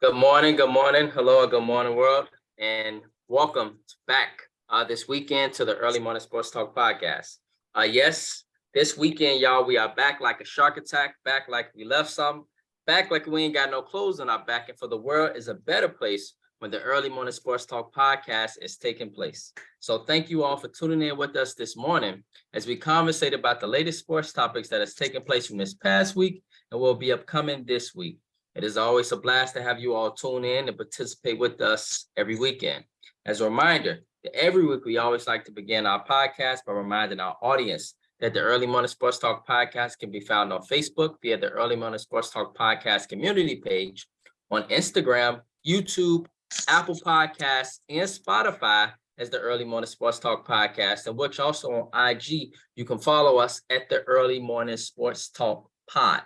Good morning, hello, good morning, world, and welcome back this weekend to the Early Morning Sports Talk podcast. Yes, this weekend, y'all, we are back like a shark attack, back like we left some, back like we ain't got no clothes on our back, and for the world is a better place when the Early Morning Sports Talk podcast is taking place. So thank you all for tuning in with us this morning as we conversate about the latest sports topics that has taken place from this past week and will be upcoming this week. It is always a blast to have you all tune in and participate with us every weekend. As a reminder, that every week we always like to begin our podcast by reminding our audience that the Early Morning Sports Talk podcast can be found on Facebook via the Early Morning Sports Talk podcast community page, on Instagram, YouTube, Apple Podcasts, and Spotify as the Early Morning Sports Talk podcast, and which also on IG, you can follow us at the Early Morning Sports Talk pod.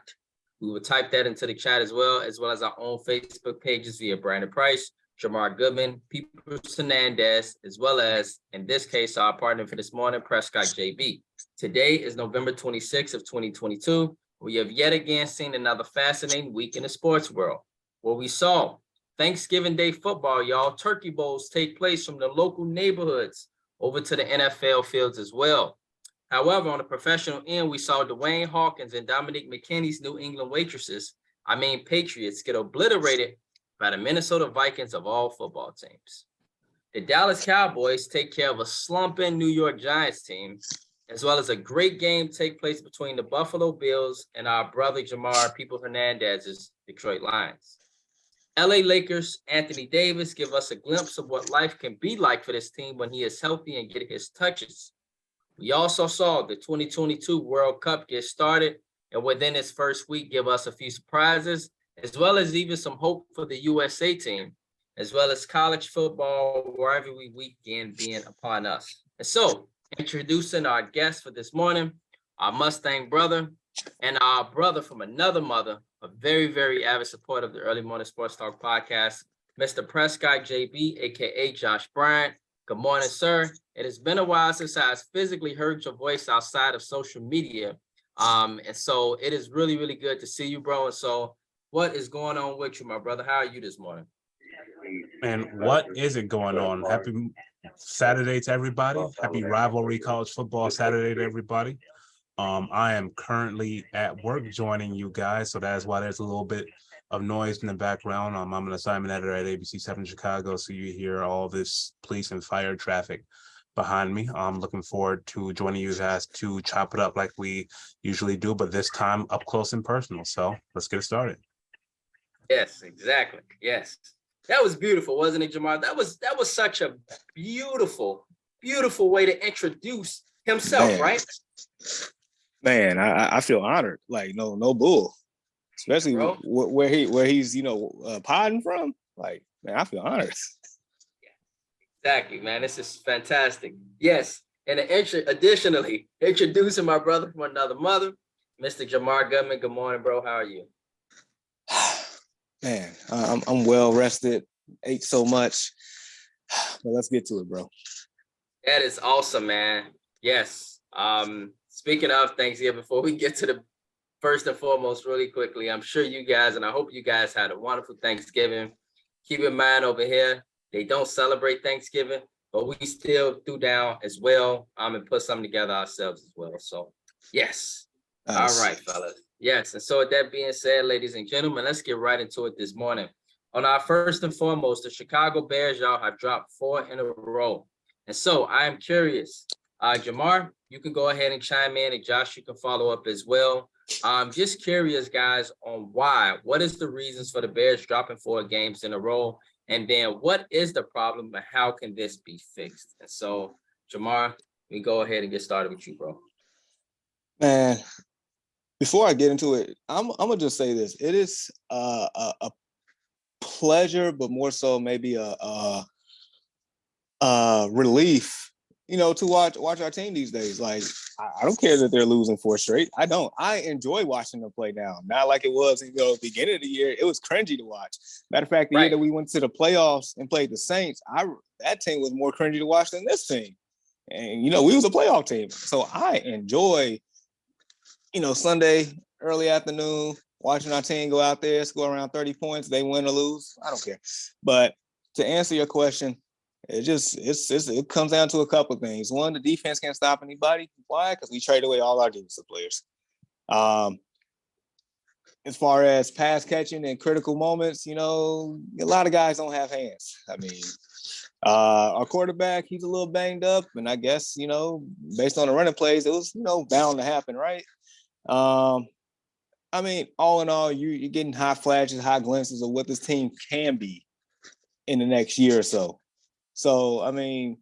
We will type that into the chat as well as our own Facebook pages via Brandon Price, Jamar Goodman, People Hernandez, as well as, in this case, our partner for this morning, Prescott JB. Today is November 26th of 2022. We have yet again seen another fascinating week in the sports world, where we saw Thanksgiving Day football, y'all. Turkey bowls take place from the local neighborhoods over to the NFL fields as well. However, on the professional end, we saw Dwayne Hawkins and Dominique McKinney's New England Patriots, get obliterated by the Minnesota Vikings of all football teams. The Dallas Cowboys take care of a slumping New York Giants team, as well as a great game take place between the Buffalo Bills and our brother Jamar People Hernandez's Detroit Lions. LA Lakers Anthony Davis give us a glimpse of what life can be like for this team when he is healthy and get his touches. We also saw the 2022 World Cup get started, and within its first week, give us a few surprises, as well as even some hope for the USA team, as well as college football, where every weekend being upon us. And so, introducing our guest for this morning, our Mustang brother, and our brother from another mother, a very, very avid supporter of the Early Morning Sports Talk podcast, Mr. Prescott JB, aka Josh Bryant. Good morning, sir. It has been a while since I physically heard your voice outside of social media. And so it is really, really good to see you, bro. And so what is going on with you, my brother? How are you this morning? And what is it going on? Happy Saturday to everybody. Happy rivalry college football Saturday to everybody. I am currently at work joining you guys, so that's why there's a little bit of noise in the background. I'm an assignment editor at ABC 7 Chicago, so you hear all this police and fire traffic behind me. I'm looking forward to joining you guys to chop it up like we usually do, but this time up close and personal. So let's get it started. Yes, exactly. Yes. That was beautiful, wasn't it, Jamar? That was such a beautiful way to introduce himself, right? Man, I feel honored. Like no bull, especially where he's podding from. Like, man, I feel honored. Exactly, man. This is fantastic. Yes, and additionally, introducing my brother from another mother, Mr. Jamar Goodman. Good morning, bro. How are you? Man, I'm well rested. Ate so much, but let's get to it, bro. That is awesome, man. Yes. Speaking of Thanksgiving, before we get to the first and foremost, really quickly, I'm sure you guys, and I hope you guys had a wonderful Thanksgiving. Keep in mind over here, they don't celebrate Thanksgiving, but we still threw down as well and put something together ourselves as well. So, yes. Nice. All right, fellas. Yes. And so with that being said, ladies and gentlemen, let's get right into it this morning. On our first and foremost, the Chicago Bears, y'all, have dropped 4 in a row. And so I am curious, Jamar, you can go ahead and chime in, and Josh, you can follow up as well. I'm just curious, guys, on why. What is the reasons for the Bears dropping 4 games in a row? And then what is the problem, and how can this be fixed? And so, Jamar, we go ahead and get started with you, bro. Man, before I get into it, I'm gonna just say this: it is a pleasure, but more so maybe a relief, to watch our team these days. Like, I don't care that they're losing 4 straight. I don't. I enjoy watching them play now. Not like it was, at the beginning of the year. It was cringy to watch. Matter of fact, the year that we went to the playoffs and played the Saints, that team was more cringy to watch than this team. And, we was a playoff team. So I enjoy, Sunday, early afternoon, watching our team go out there, score around 30 points, they win or lose. I don't care. But to answer your question, it comes down to a couple of things. One, the defense can't stop anybody. Why? Because we trade away all our defensive players. As far as pass catching and critical moments, a lot of guys don't have hands. I mean, our quarterback, he's a little banged up, and I guess, based on the running plays, it was, bound to happen, right? I mean, all in all, you're getting high flashes, high glimpses of what this team can be in the next year or so. So, I mean,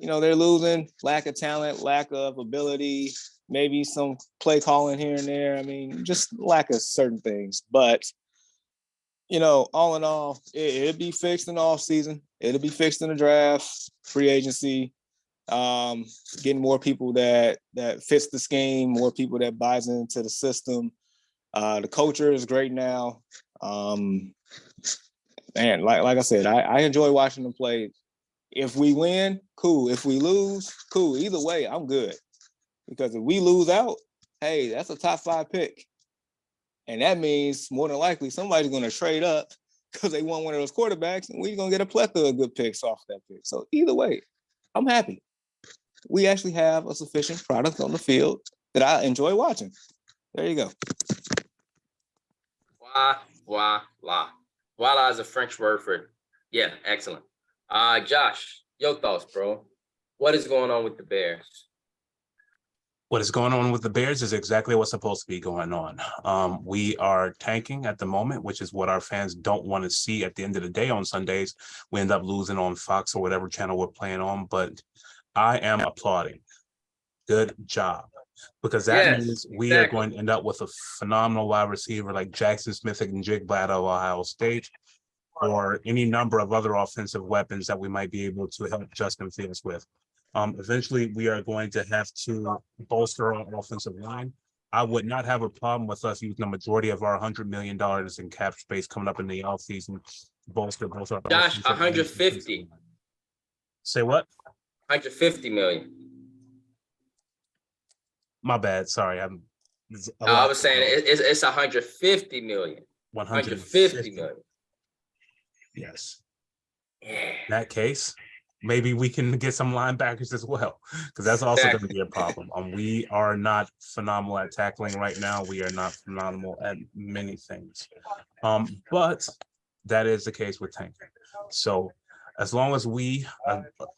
they're losing, lack of talent, lack of ability, maybe some play calling here and there. I mean, just lack of certain things. But, all in all, it'll be fixed in the offseason. It'll be fixed in the draft, free agency, getting more people that fits the scheme, more people that buys into the system. The culture is great now. Man, like I said, I enjoy watching them play. If we win, cool. If we lose, cool. Either way, I'm good. Because if we lose out, hey, that's a top 5 pick. And that means more than likely somebody's going to trade up because they want one of those quarterbacks, and we're going to get a plethora of good picks off that pick. So either way, I'm happy. We actually have a sufficient product on the field that I enjoy watching. There you go. Voila. Voila is a French word for, yeah, excellent. Josh, your thoughts, bro. What is going on with the Bears? What is going on with the Bears is exactly what's supposed to be going on. We are tanking at the moment, which is what our fans don't want to see at the end of the day on Sundays. We end up losing on Fox or whatever channel we're playing on, but I am applauding. Good job. Because that means we are going to end up with a phenomenal wide receiver like Jackson Smith and Jigba out of Ohio State, or any number of other offensive weapons that we might be able to help Justin Fields with. Eventually, we are going to have to bolster our offensive line. I would not have a problem with us using the majority of our $100 million in cap space coming up in the offseason. Bolster. Josh, 150. Say what? 150 million. My bad. Sorry. I was saying it's 150 million. 150 million. Yes. Yeah. In that case, maybe we can get some linebackers as well, because that's also going to be a problem. We are not phenomenal at tackling right now. We are not phenomenal at many things. But that is the case with tanking. So as long as we,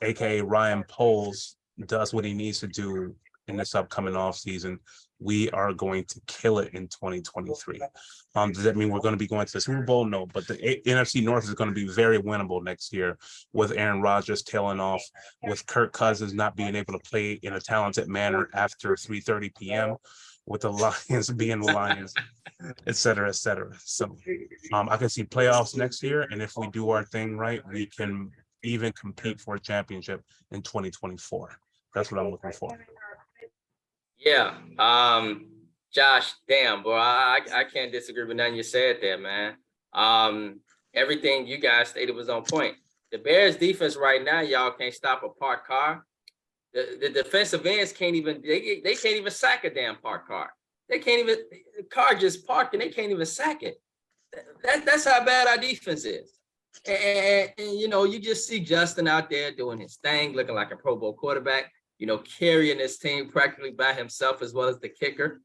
aka Ryan Poles, does what he needs to do in this upcoming offseason, we are going to kill it in 2023. Does that mean we're going to be going to the Super Bowl? No, but the NFC North is going to be very winnable next year with Aaron Rodgers tailing off, with Kirk Cousins not being able to play in a talented manner after 3:30 p.m., with the Lions being the Lions, et cetera, et cetera. So I can see playoffs next year, and if we do our thing right, we can even compete for a championship in 2024. That's what I'm looking for. Yeah. Josh, damn, bro, I can't disagree with nothing you said there, man. Everything you guys stated was on point. The Bears defense right now, y'all can't stop a parked car. The defensive ends can't even, they can't even sack a damn parked car. They can't even, the car just parked and they can't even sack it. That's how bad our defense is. And you just see Justin out there doing his thing, looking like a Pro Bowl quarterback, carrying this team practically by himself, as well as the kicker.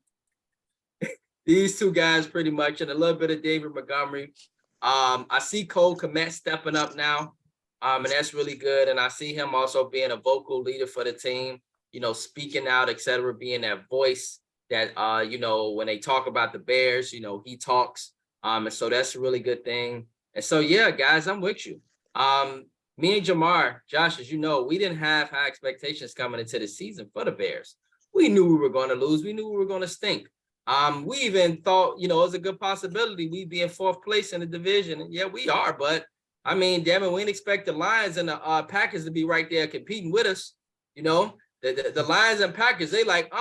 These two guys pretty much, and a little bit of David Montgomery. I see Cole Kmet stepping up now, and that's really good. And I see him also being a vocal leader for the team, speaking out, et cetera, being that voice that, when they talk about the Bears, he talks. And so that's a really good thing. And so, yeah, guys, I'm with you. Me and Jamar, Josh, as you know, we didn't have high expectations coming into the season for the Bears. We knew we were going to lose. We knew we were going to stink. We even thought, it was a good possibility we'd be in 4th place in the division. And yeah, we are. But, I mean, damn it, we didn't expect the Lions and the Packers to be right there competing with us. The Lions and Packers, they like,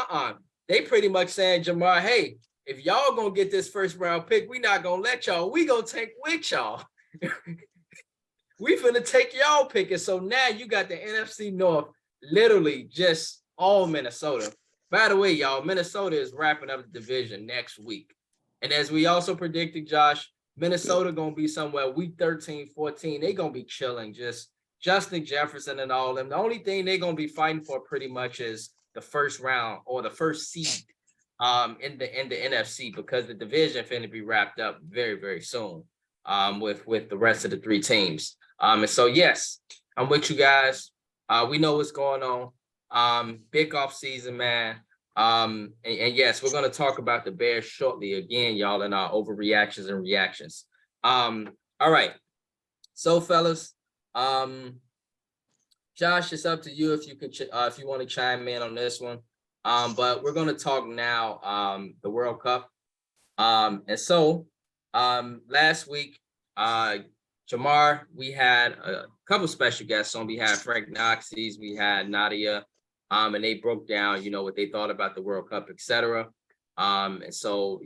They pretty much saying, Jamar, hey, if y'all going to get this first round pick, we not going to let y'all. We going to take with y'all. We finna take y'all pick. And so now you got the NFC North literally just all Minnesota. By the way, y'all, Minnesota is wrapping up the division next week. And as we also predicted, Josh, Minnesota going to be somewhere week 13, 14. They're going to be chilling, just Justin Jefferson and all of them. The only thing they're going to be fighting for pretty much is the first round or the first seed in the NFC, because the division finna be wrapped up very, very soon with the rest of the three teams. And so, yes, I'm with you guys. We know what's going on. Big off season, man. And yes, we're going to talk about the Bears shortly again, y'all, in our overreactions and reactions. All right. So, fellas, Josh, it's up to you if you could if you want to chime in on this one. But we're going to talk now the World Cup. And so last week, Jamar, we had a couple special guests on. We had Frank Knoxes, we had Nadia, and they broke down, what they thought about the World Cup, etc. And so,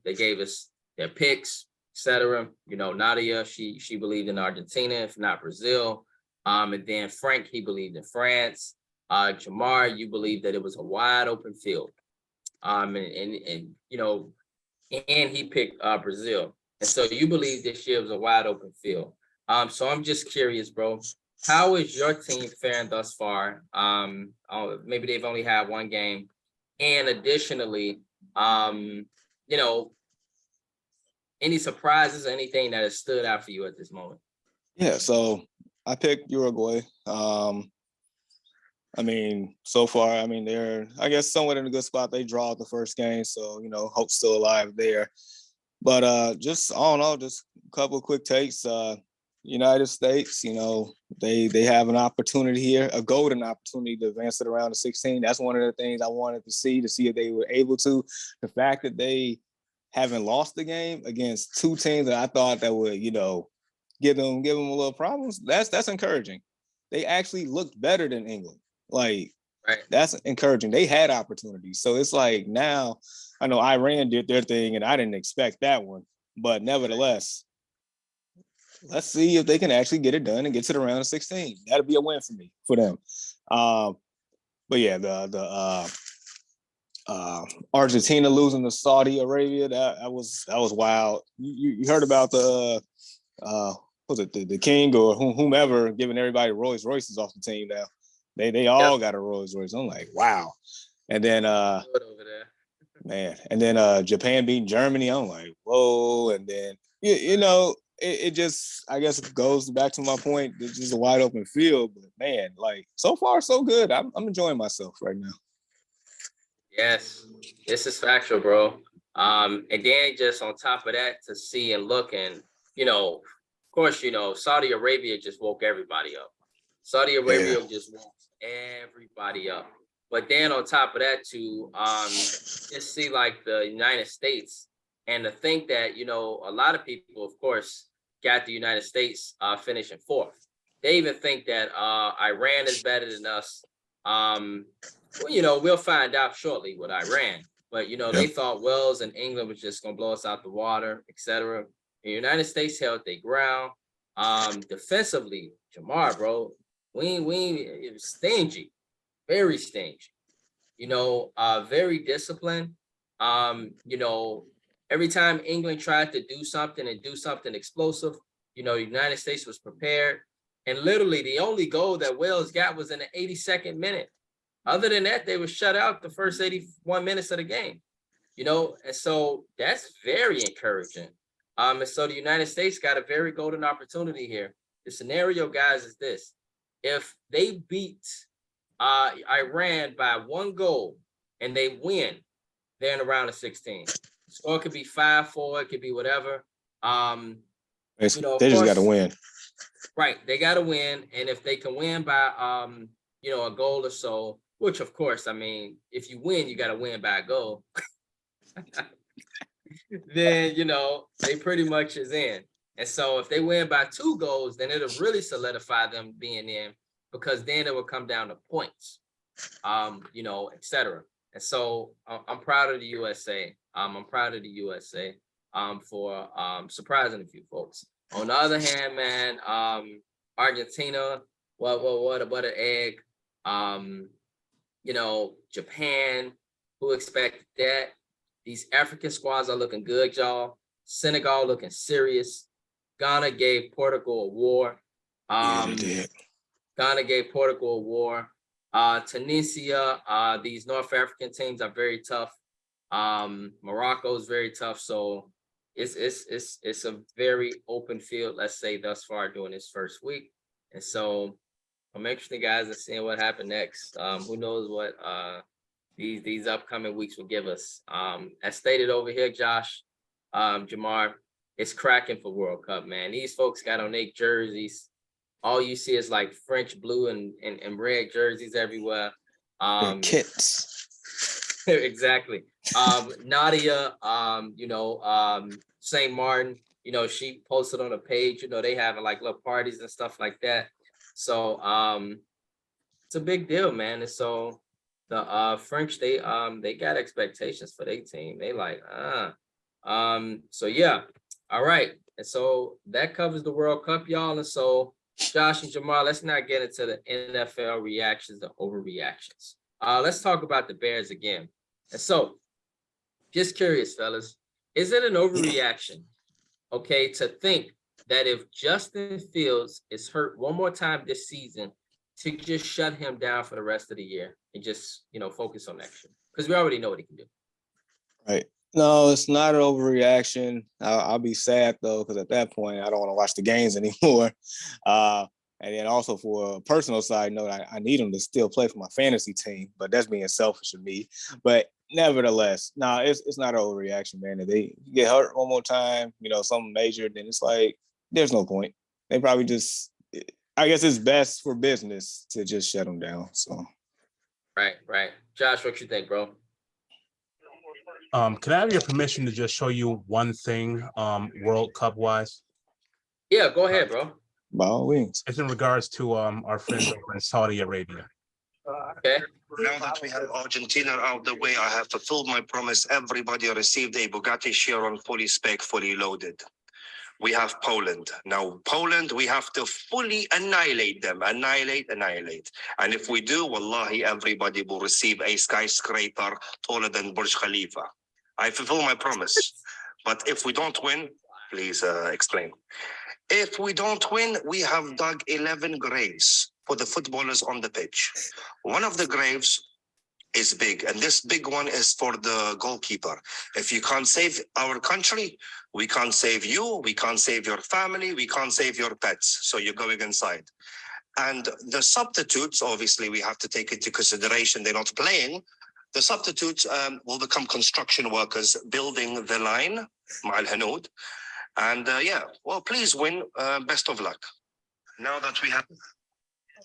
they gave us their picks, etc. Nadia, she believed in Argentina, if not Brazil. And then Frank, he believed in France. Jamar, you believe that it was a wide open field. And he picked Brazil. And so you believe this year was a wide open field. So I'm just curious, bro. How is your team faring thus far? Maybe they've only had one game. And additionally, any surprises or anything that has stood out for you at this moment? Yeah, so I picked Uruguay. So far, they're, I guess, somewhat in a good spot. They draw the first game, so, hope's still alive there. But just, I don't know, just a couple of quick takes. United States, they have an opportunity here, a golden opportunity to advance it around to 16. That's one of the things I wanted to see if they were able to. The fact that they haven't lost the game against two teams that I thought that would, give them a little problems, that's encouraging. They actually looked better than England. Like, right. That's encouraging. They had opportunities. So it's like now, I know Iran did their thing and I didn't expect that one. But nevertheless, let's see if they can actually get it done and get to the round of 16. That'll be a win for them. But yeah, the Argentina losing to Saudi Arabia, that was wild. You heard about the was it the king or whomever giving everybody Rolls Royces off the team now? They all got a Rolls Royce. I'm like, wow. And then man, and then Japan beating Germany. I'm like, whoa. And then it just, I guess, it goes back to my point. It's just a wide open field, but man, like, so far so good. I'm enjoying myself right now. Yes, this is factual, bro. And then just on top of that, to see and look, and of course, Saudi Arabia just woke everybody up. Saudi Arabia just woke everybody up. But then on top of that, to just see like the United States, and to think that a lot of people, of course, got the United States finishing fourth. They even think that Iran is better than us. We'll find out shortly with Iran. But they thought Wales and England was just gonna blow us out the water, etc. The United States held their ground. Defensively, Jamar, bro, we it was stingy, very stingy. Very disciplined. Every time England tried to do something explosive, the United States was prepared. And literally the only goal that Wales got was in the 82nd minute. Other than that, they were shut out the first 81 minutes of the game. And so that's very encouraging. And so the United States got a very golden opportunity here. The scenario, guys, is this. If they beat Iran by one goal and they win, they're in the round of 16. Score could be 5-4, it could be whatever. They just got to win. Right, they got to win, and if they can win by a goal or so, which of course, if you win, you got to win by a goal. Then they pretty much is in. And so if they win by 2 goals, then it'll really solidify them being in, because then it will come down to points, etc. And so I'm proud of the USA. I'm proud of the USA for surprising a few folks. On the other hand, man, Argentina, what an egg. Japan, who expected that? These African squads are looking good, y'all. Senegal looking serious. Ghana gave Portugal a war. Yeah, they did. Ghana gave Portugal a war. Tunisia, these North African teams are very tough. Morocco is very tough. So it's a very open field, let's say, thus far during this first week. And so I'm interested, guys, in seeing what happened next. Who knows what these upcoming weeks will give us. As stated over here, Josh, Jamar, it's cracking for World Cup, man. These folks got on their jerseys. All you see is like French blue and red jerseys everywhere. Kits. Exactly. Nadia, St. Martin, she posted on a page, they having like little parties and stuff like that. So it's a big deal, man. And so the French, they got expectations for their team. They like, so yeah. All right. And so that covers the World Cup, y'all. And so Josh and Jamal, let's not get into the NFL reactions, the overreactions. Let's talk about the Bears again. And so, just curious, fellas, is it an overreaction, okay, to think that if Justin Fields is hurt one more time this season, to just shut him down for the rest of the year and just, focus on next year? Because we already know what he can do. Right. No, it's not an overreaction. I'll be sad, though, because at that point, I don't want to watch the games anymore. And then also for a personal side note, I need him to still play for my fantasy team, but that's being selfish of me. But nevertheless, it's not an overreaction, man. If they get hurt one more time, something major, then it's like, there's no point. They probably just, I guess it's best for business to just shut them down. So. Right. Josh, what you think, bro? Can I have your permission to just show you one thing, World Cup wise? Yeah, go ahead, bro. By all wings. It's in regards to our friends over in Saudi Arabia. Okay. Now that we have Argentina out the way, I have fulfilled my promise. Everybody received a Bugatti Chiron fully spec, fully loaded. We have Poland. Now, Poland, we have to fully annihilate them. Annihilate. And if we do, wallahi, everybody will receive a skyscraper taller than Burj Khalifa. I fulfill my promise. But if we don't win, please explain. If we don't win, we have dug 11 graves for the footballers on the pitch. One of the graves is big, and this big one is for the goalkeeper. If you can't save our country, we can't save you, we can't save your family, we can't save your pets. So you're going inside. And the substitutes, obviously, we have to take into consideration they're not playing. The substitutes will become construction workers building the line, Ma'al Hanoud. And please win. Best of luck. Now that we have.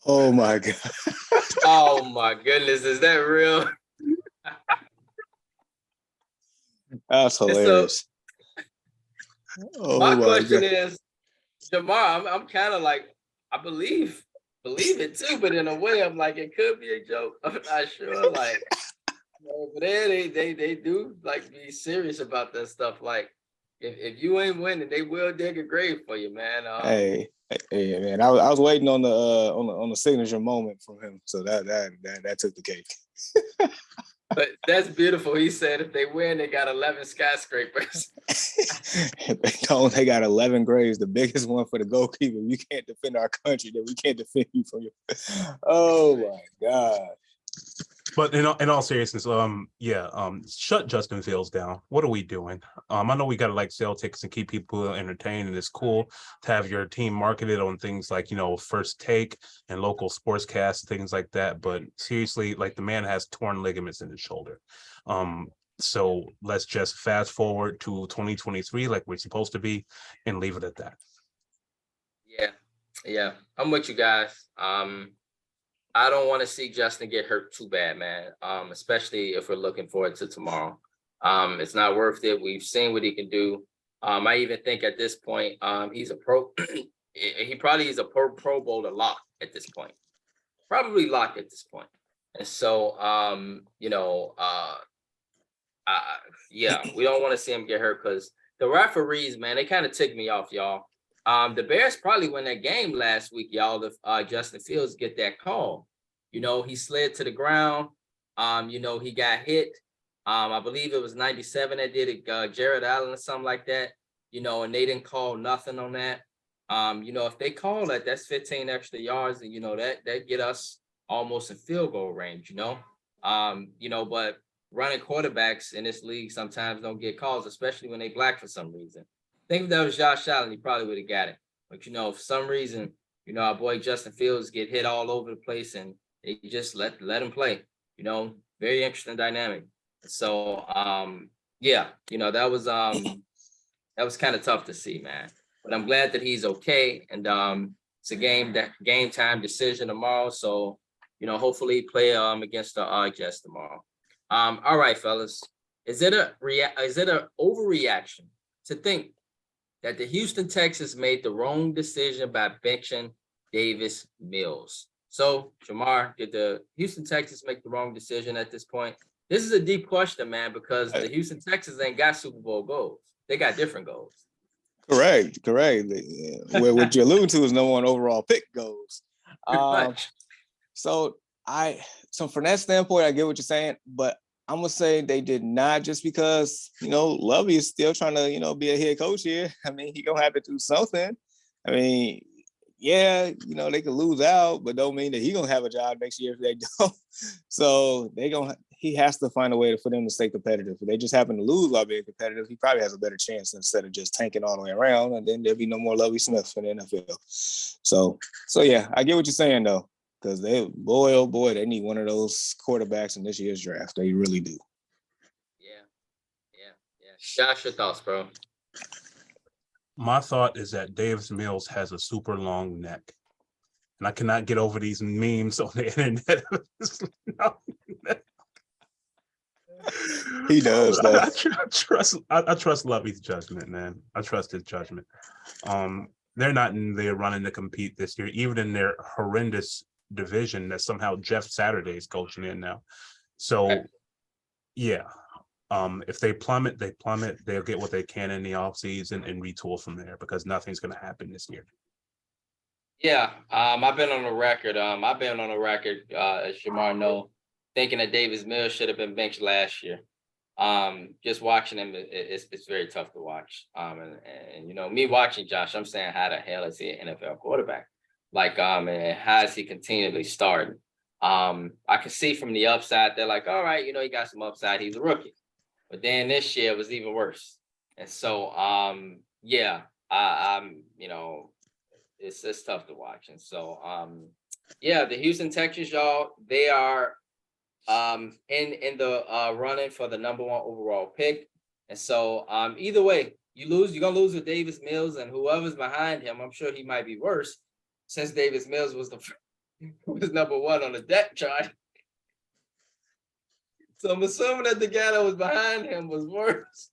Oh my God. Oh my goodness, is that real? That's hilarious. My question is, Jamar, I'm kind of like, I believe it too, but in a way, I'm like, it could be a joke. I'm not sure. Like, but they do like be serious about that stuff. Like, if you ain't winning, they will dig a grave for you, man. Hey, man! I was waiting on the signature moment from him, so that took the cake. But that's beautiful. He said if they win, they got 11 skyscrapers. If they don't, they got 11 graves. The biggest one for the goalkeeper. You can't defend our country, then we can't defend you from your. Oh my God. But in all seriousness, shut Justin Fields down. What are we doing? I know we gotta sell tickets and keep people entertained, and it's cool to have your team marketed on things like First Take and local sportscasts, things like that. But seriously, the man has torn ligaments in his shoulder. So let's just fast forward to 2023, like we're supposed to be, and leave it at that. Yeah, I'm with you guys. I don't want to see Justin get hurt too bad, man. Especially if we're looking forward to tomorrow. It's not worth it. We've seen what he can do. I even think at this point, he's a pro. He probably is a pro bowler lock at this point. Probably locked at this point. And so, we don't want to see him get hurt because the referees, man, they kind of tick me off, y'all. The Bears probably win that game last week, y'all, if Justin Fields get that call. He slid to the ground. He got hit. I believe it was 97 that did it, Jared Allen or something like that, and they didn't call nothing on that. If they call that, that's 15 extra yards, and that get us almost in field goal range, but running quarterbacks in this league sometimes don't get calls, especially when they black for some reason. I think if that was Josh Allen, he probably would have got it. But for some reason, our boy Justin Fields get hit all over the place, and they just let him play. Very interesting dynamic. So that was kind of tough to see, man. But I'm glad that he's okay. And it's a game time decision tomorrow. So, hopefully play against the Jets tomorrow. All right, fellas. Is it an overreaction to think that the Houston Texans made the wrong decision by benching Davis Mills? So, Jamar, did the Houston Texans make the wrong decision at this point? This is a deep question, man, because the Houston Texans ain't got Super Bowl goals. They got different goals. Correct. What you're alluding to is no one overall pick goals. So from that standpoint, I get what you're saying, but I'm gonna say they did not, just because Lovey is still trying to be a head coach here. I mean, he gonna have to do something. I mean, yeah, they could lose out, but don't mean that he gonna have a job next year if they don't. So he has to find a way for them to stay competitive. If they just happen to lose while being competitive, he probably has a better chance instead of just tanking all the way around, and then there'll be no more Lovey Smith in the NFL. So yeah, I get what you're saying though, because oh boy, they need one of those quarterbacks in this year's draft. They really do. Yeah. Josh, your thoughts, bro? My thought is that Davis Mills has a super long neck. And I cannot get over these memes on the internet. He does, though. I trust Lovey's judgment, man. I trust his judgment. They're not in there running to compete this year, even in their horrendous division that somehow Jeff Saturday is coaching in now. So, yeah. If they plummet, they'll get what they can in the offseason and retool from there, because nothing's going to happen this year. Yeah, I've been on the record. As Jamar know, thinking that Davis Mills should have been benched last year. Just watching him, it's very tough to watch. And me watching Josh, I'm saying, how the hell is he an NFL quarterback? And how is he continually starting? I can see from the upside, they're like, all right, he got some upside. He's a rookie. But then this year was even worse. And so, it's tough to watch. And so, the Houston Texans, y'all, they are in the running for the number 1 overall pick. And so, either way, you're gonna lose with Davis Mills, and whoever's behind him, I'm sure he might be worse, since Davis Mills was was number 1 on the depth chart. So I'm assuming that the guy that was behind him was worse.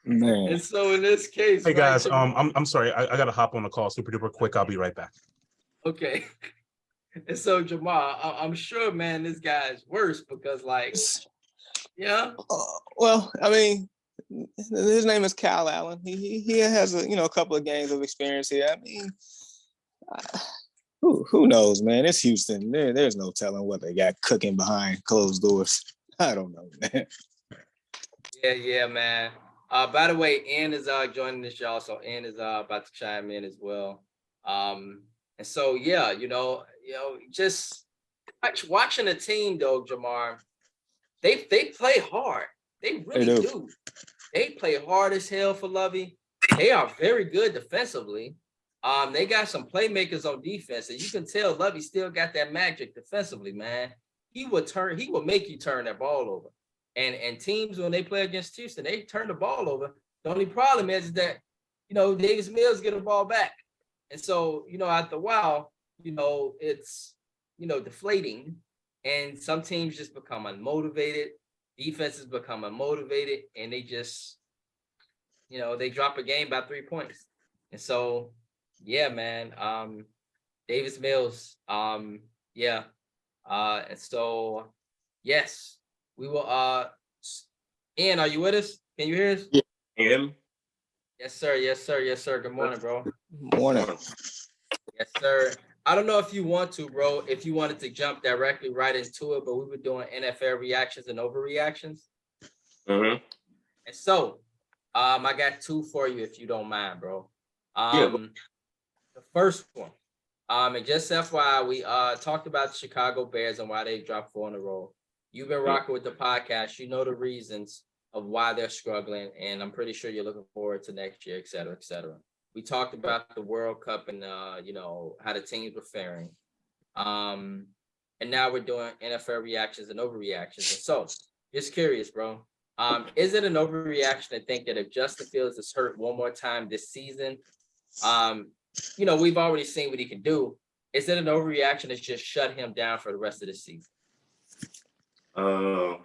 Man. And so in this case, hey guys, I'm sorry, I gotta hop on the call super duper quick. I'll be right back. Okay. And so Jamal, I'm sure, man, this guy is worse because, well, I mean, his name is Kyle Allen. He has a couple of games of experience here. I mean, who knows, man? It's Houston. There's no telling what they got cooking behind closed doors. I don't know, man. Yeah, man. By the way, Ian is joining this, y'all. So Ian is about to chime in as well. And so just watching the team though, Jamar, they play hard. They really do. They play hard as hell for Lovey. They are very good defensively. They got some playmakers on defense, and you can tell Lovey still got that magic defensively, man. He will make you turn that ball over. And teams, when they play against Houston, they turn the ball over. The only problem is that, Davis Mills get the ball back. And so, after a while, it's, deflating. And some teams just become unmotivated. Defenses become unmotivated, and they just, they drop a game by 3 points. And so, yeah, man, Davis Mills, and so, yes, we will, Ian, are you with us? Can you hear us? Yeah. Yes, sir. Good morning, bro. Morning. Yes, sir. I don't know if you want to, bro, if you wanted to jump directly right into it, but we were doing NFL reactions and overreactions. Mm-hmm. And so, I got two for you if you don't mind, bro. Yeah. The first one, and just FYI, we talked about the Chicago Bears and why they dropped 4 in a row. You've been rocking with the podcast. You know the reasons of why they're struggling, and I'm pretty sure you're looking forward to next year, et cetera, et cetera. We talked about the World Cup and you know, how the teams were faring. And now we're doing NFL reactions and overreactions. And so, just curious, bro. Is it an overreaction to think that if Justin Fields is hurt one more time this season, you know, we've already seen what he can do. Is it an overreaction to just shut him down for the rest of the season? No,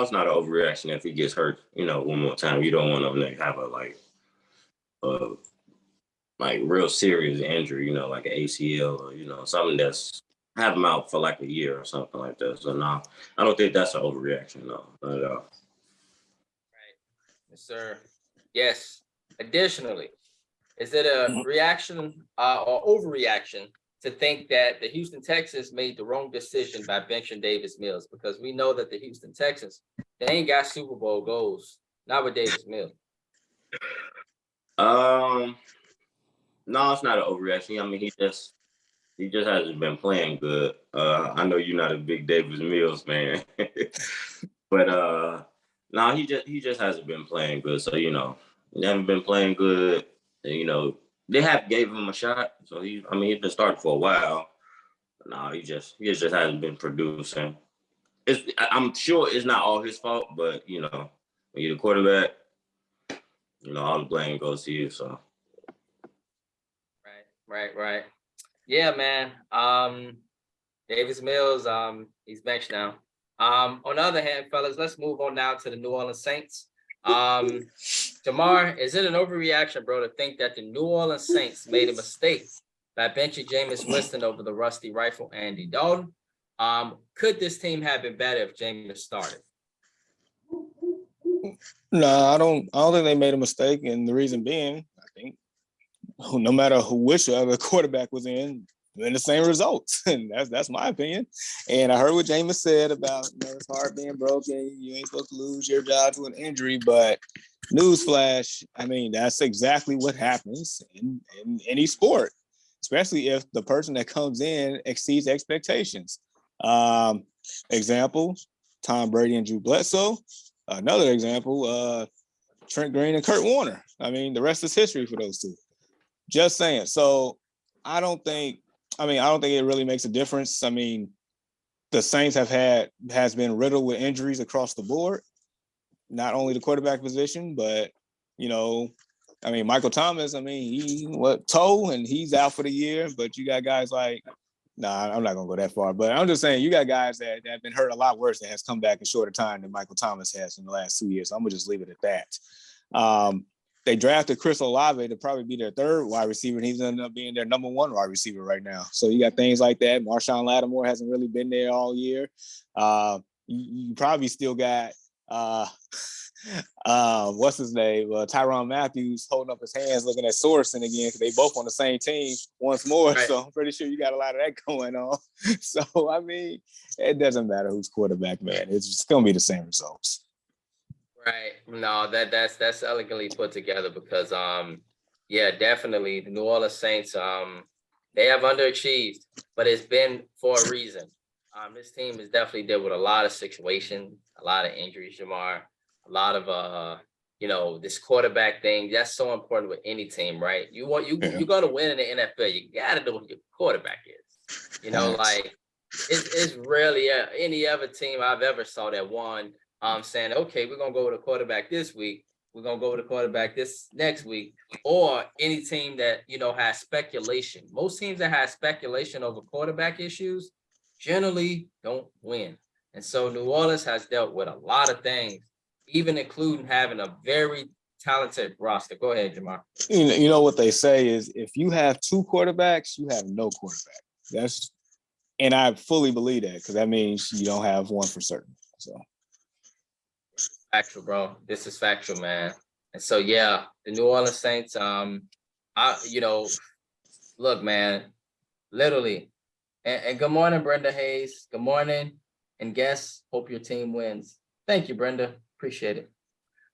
it's not an overreaction if he gets hurt, you know, one more time. You don't want him to have a real serious injury, you know, like an ACL or, you know, something that's have him out for like a year or something like that. So no, I don't think that's an overreaction. No, not at all. Right. Yes, sir. Yes. Additionally, is it a reaction or overreaction to think that the Houston Texans made the wrong decision by benching Davis Mills? Because we know that the Houston Texans, they ain't got Super Bowl goals, not with Davis Mills. No, it's not an overreaction. I mean, he just hasn't been playing good. I know you're not a big Davis Mills fan, but no, he just hasn't been playing good. So you know, he haven't been playing good. And, you know, they have gave him a shot. So he's been starting for a while. No, he just hasn't been producing. I'm sure it's not all his fault, but you know, when you're the quarterback, you know, all the blame goes to you. So. Right. Yeah, man. Davis Mills, he's benched now. On the other hand, fellas, let's move on now to the New Orleans Saints. Jamar, is it an overreaction, bro, to think that the New Orleans Saints made a mistake by benching Jameis Winston over the rusty rifle Andy Dalton? Could this team have been better if Jameis started? No, I don't think they made a mistake, and the reason being, I think no matter which other quarterback was in the same results, and that's my opinion. And I heard what Jameis said about, you know, it's hard being broken. You ain't supposed to lose your job to an injury, but newsflash, I mean, that's exactly what happens in any sport, especially if the person that comes in exceeds expectations. Example, Tom Brady and Drew Bledsoe. Another example, Trent Green and Kurt Warner. I mean, the rest is history for those two. Just saying. So I don't think it really makes a difference. I mean, the Saints has been riddled with injuries across the board, not only the quarterback position, but, you know, I mean, Michael Thomas, I mean, toe, and he's out for the year, but you got guys like, I'm not gonna go that far, but I'm just saying you got guys that have been hurt a lot worse that has come back in shorter time than Michael Thomas has in the last 2 years. So I'm gonna just leave it at that. They drafted Chris Olave to probably be their third wide receiver, and he's ended up being their number 1 wide receiver right now. So you got things like that. Marshawn Lattimore hasn't really been there all year. You probably still got what's his name? Tyrann Matthews holding up his hands, looking at Sorensen again, because they both on the same team once more. Right. So I'm pretty sure you got a lot of that going on. So I mean, it doesn't matter who's quarterback, man. It's just gonna be the same results. Right. No, that's elegantly put together because yeah, definitely the New Orleans Saints they have underachieved, but it's been for a reason. This team has definitely dealt with a lot of situations, a lot of injuries, Jamar, a lot of you know, this quarterback thing. That's so important with any team, right? You're gonna win in the NFL. You gotta know who your quarterback is. You know, like it's rarely any other team I've ever saw that won saying, okay, we're gonna go with a quarterback this week, we're gonna go with a quarterback this next week, or any team that, you know, has speculation. Most teams that have speculation over quarterback issues generally don't win. And so New Orleans has dealt with a lot of things, even including having a very talented roster. Go ahead, Jamar. You know what they say is if you have 2 quarterbacks, you have no quarterback. And I fully believe that, because that means you don't have one for certain. So factual, bro. This is factual, man. And so yeah, the New Orleans Saints, you know, look, man, literally. And good morning, Brenda Hayes. Good morning. And guests, hope your team wins. Thank you, Brenda. Appreciate it.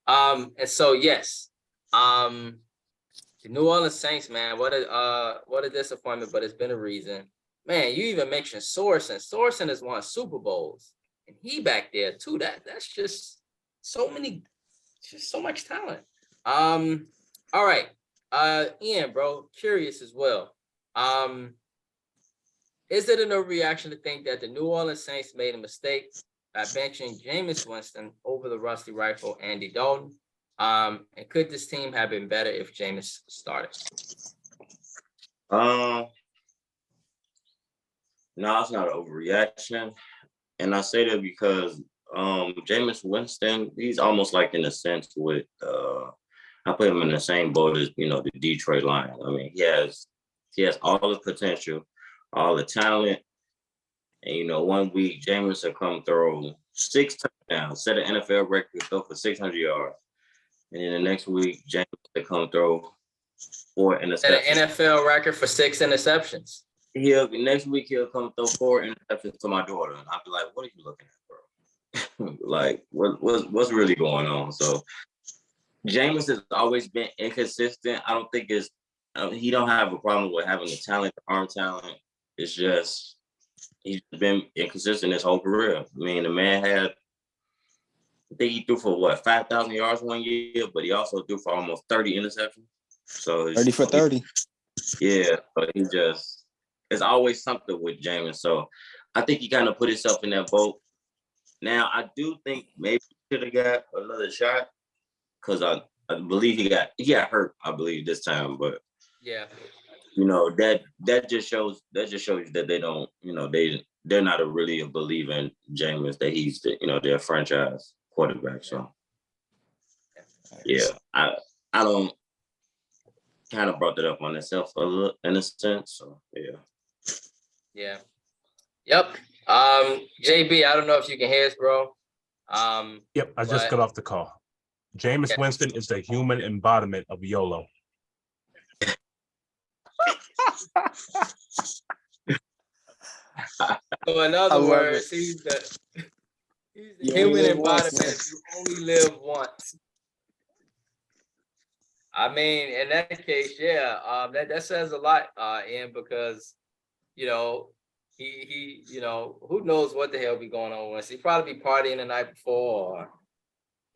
And so yes, the New Orleans Saints, man, what a disappointment, but it's been a reason. Man, you even mentioned Sorensen. Sorensen has won Super Bowls, and he back there too. That's just so much talent. All right. Ian, bro, curious as well. Is it an overreaction to think that the New Orleans Saints made a mistake by benching Jameis Winston over the rusty rifle Andy Dalton? And could this team have been better if Jameis started? No, it's not an overreaction. And I say that because Jameis Winston, he's almost like in a sense with I put him in the same boat as, the Detroit Lions. I mean, he has all the potential, all the talent. And, 1 week, Jameis will come throw 6 touchdowns, set an NFL record, throw for 600 yards. And then the next week, Jameis will come throw 4 interceptions. Set an NFL record for 6 interceptions. Next week, he'll come throw 4 interceptions to my daughter. And I'll be like, what are you looking at, bro? Like, what's really going on? So, Jameis has always been inconsistent. I don't think he don't have a problem with having the talent, the arm talent. It's just he's been inconsistent his whole career. I mean, the man I think he threw for 5,000 yards 1 year, but he also threw for almost 30 interceptions. So 30 for 30. Yeah, but it's always something with Jameis. So I think he kind of put himself in that boat. Now I do think maybe he should have got another shot. Because I believe he got hurt, I believe, this time. But yeah, that just shows that they don't, they're not really a believer in Jameis, that he's their franchise quarterback. So yeah, I don't kind of brought that up on myself a little in a sense. So yeah, yep. JB, I don't know if you can hear us, bro. Yep, I just got off the call. Jameis Winston is the human embodiment of YOLO. So in other words, he's the human embodiment. You only live once. I mean, in that case, yeah, that says a lot, Ian, because he who knows what the hell be going on with us. He probably be partying the night before,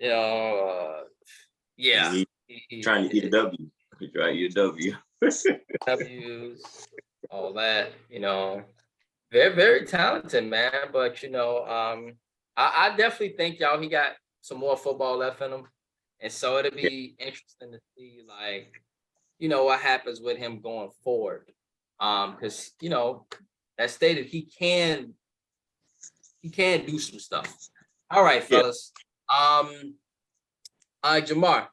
or yeah. He's trying to get a W. He's trying to get a W. W's, all that, very, very talented, man. But I definitely think he got some more football left in him, and so it'll be interesting to see, what happens with him going forward. Because that stated he can do some stuff. All right, fellas. Jamar,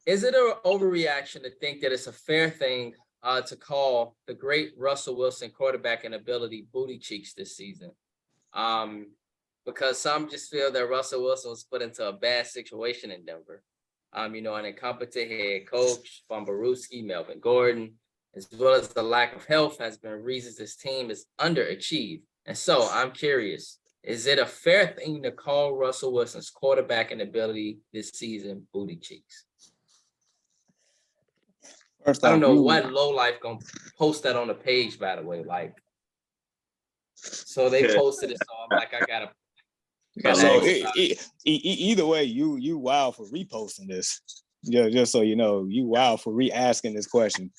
is it an overreaction to think that it's a fair thing to call the great Russell Wilson quarterback and ability booty cheeks this season? Because some just feel that Russell Wilson was put into a bad situation in Denver. An incompetent head coach, Von Borusky, Melvin Gordon, as well as the lack of health has been reasons this team is underachieved. And so I'm curious, is it a fair thing to call Russell Wilson's quarterback and ability this season booty cheeks? First, I don't know what low life gonna post that on the page, by the way. So they posted it, so I'm like, I gotta. So either way, you wild for reposting this. Yeah, just so you know, you wild for re-asking this question.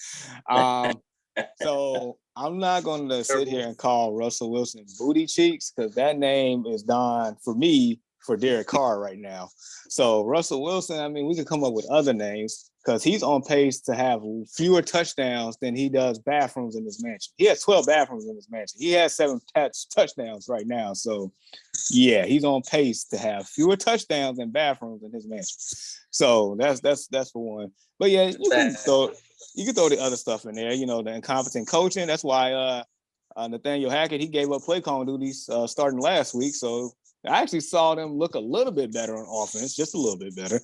So I'm not going to sit here and call Russell Wilson booty cheeks, because that name is gone for me for Derek Carr right now. So Russell Wilson, I mean, we could come up with other names, because he's on pace to have fewer touchdowns than he does bathrooms in his mansion. He has 12 bathrooms in his mansion. He has 7 touchdowns right now. So yeah, he's on pace to have fewer touchdowns and bathrooms in his mansion. So that's for one. But yeah, you can throw the other stuff in there. The incompetent coaching. That's why Nathaniel Hackett, he gave up play calling duties starting last week. So I actually saw them look a little bit better on offense, just a little bit better.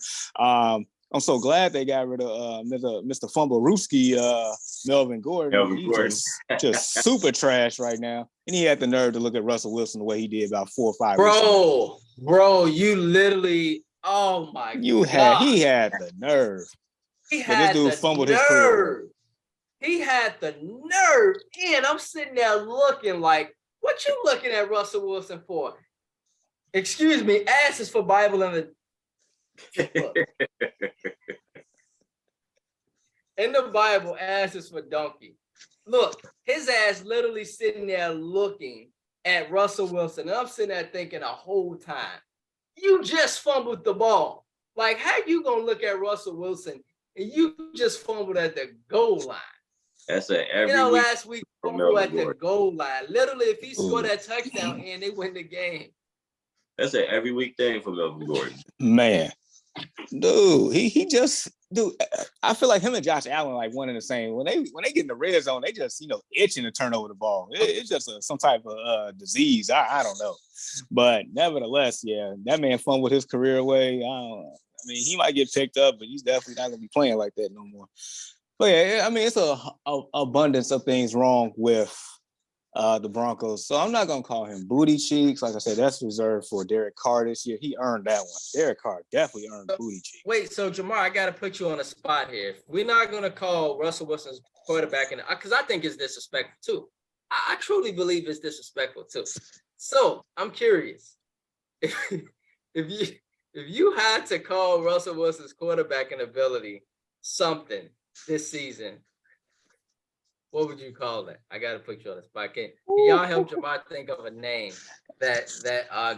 I'm so glad they got rid of Mr. Fumblerooski, Melvin Gordon. Melvin He's Gordon. just super trash right now. And he had the nerve to look at Russell Wilson the way he did about 4 or 5 weeks ago. Bro, you literally, oh my God. He had the nerve. He But this had dude the fumbled his career away. nerve. He had the nerve. And I'm sitting there looking like, what you looking at Russell Wilson for? Excuse me, ass is for Bible in the Bible, ass is for donkey. Look, his ass literally sitting there looking at Russell Wilson. And I'm sitting there thinking the whole time, you just fumbled the ball. Like, how you gonna look at Russell Wilson and you just fumbled at the goal line? That's every week. Last week, fumbled at the goal line. Literally, if he scored that touchdown and they win the game. That's an every week thing for Melvin Gordon. Man, dude, he just, dude, I feel like him and Josh Allen like one and the same. When they get in the red zone, they just, itching to turn over the ball. It's just some type of disease. I don't know. But nevertheless, yeah, that man fumbled his career away. I mean, he might get picked up, but he's definitely not going to be playing like that no more. But yeah, I mean, it's a abundance of things wrong with the Broncos. So I'm not going to call him booty cheeks. Like I said, that's reserved for Derek Carr this year. He earned that one. Derek Carr definitely earned booty cheeks. Wait, so Jamar, I got to put you on the spot here. We're not going to call Russell Wilson's quarterback, because I think it's disrespectful too. I truly believe it's disrespectful too. So I'm curious. If you had to call Russell Wilson's quarterbacking ability something this season, what would you call it? I got to put you on the spot. Can y'all help Jamar think of a name that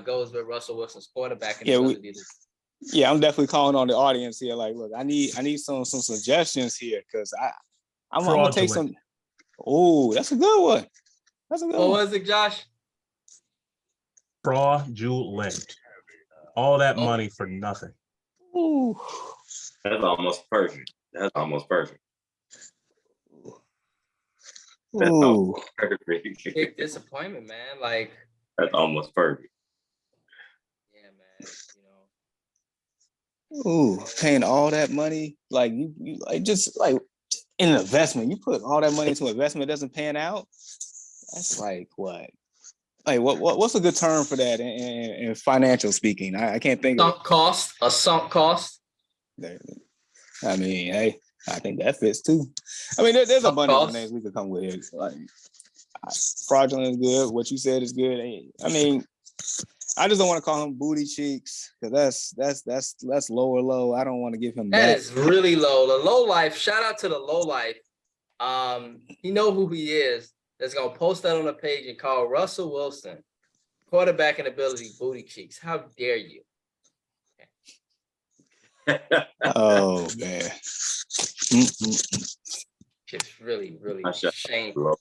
goes with Russell Wilson's quarterbacking ability? Yeah, I'm definitely calling on the audience here. Like, look, I need some suggestions here because I'm gonna take some. Oh, that's a good one. That's a good one. What was it, Josh? Fraudulent. All that money for nothing. Ooh. That's almost perfect. Ooh. Big disappointment, man. Like, that's almost perfect. Yeah, man. Ooh, paying all that money, like you like just like in an investment. You put all that money into an investment that doesn't pan out. That's like what? Like what's a good term for that in financial speaking? I can't think of a sunk cost. I mean, hey, I think that fits too. I mean, there's a bunch of names we could come with here. Like fraudulent is good. What you said is good. I mean, I just don't want to call him booty cheeks because that's low. I don't want to give him that. That is really low. The low life. Shout out to the low life. He know who he is. That's gonna post that on the page and call Russell Wilson quarterbacking ability booty cheeks. How dare you? Oh man. It's really, really shameful.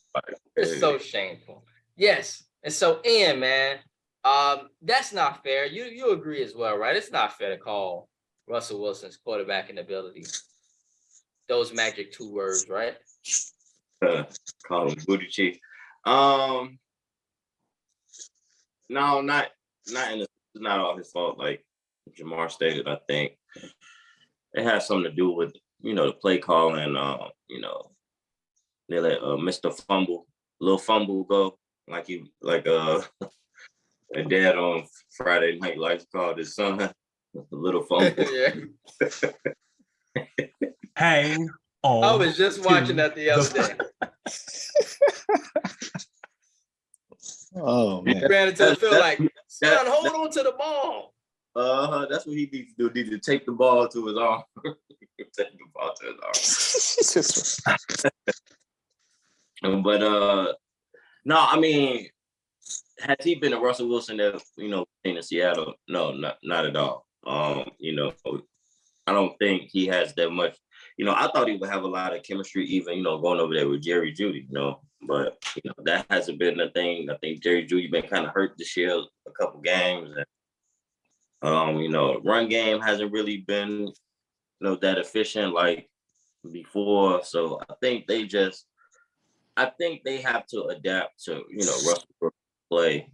It's so shameful. Yes. And so Ian, man, that's not fair. You agree as well, right? It's not fair to call Russell Wilson's quarterbacking ability those magic 2 words, right? Call him booty cheek. No, not all his fault. Like Jamar stated, I think it has something to do with the play calling. They let Mr. Little Fumble go a dad on Friday Night Lights called his son Little Fumble. Yeah. Hang on. I was just watching that the other day. Oh man! Ran into the field like, son, hold on to the ball. That's what he needs to do. He needs to take the ball to his arm. Take the ball to his arm. But no, I mean, has he been a Russell Wilson that in Seattle? No, not at all. I don't think he has that much. I thought he would have a lot of chemistry, even going over there with Jerry Jeudy. But that hasn't been a thing. I think Jerry Jeudy been kind of hurt this year, a couple games, and run game hasn't really been that efficient like before. So I think they have to adapt to Russell play.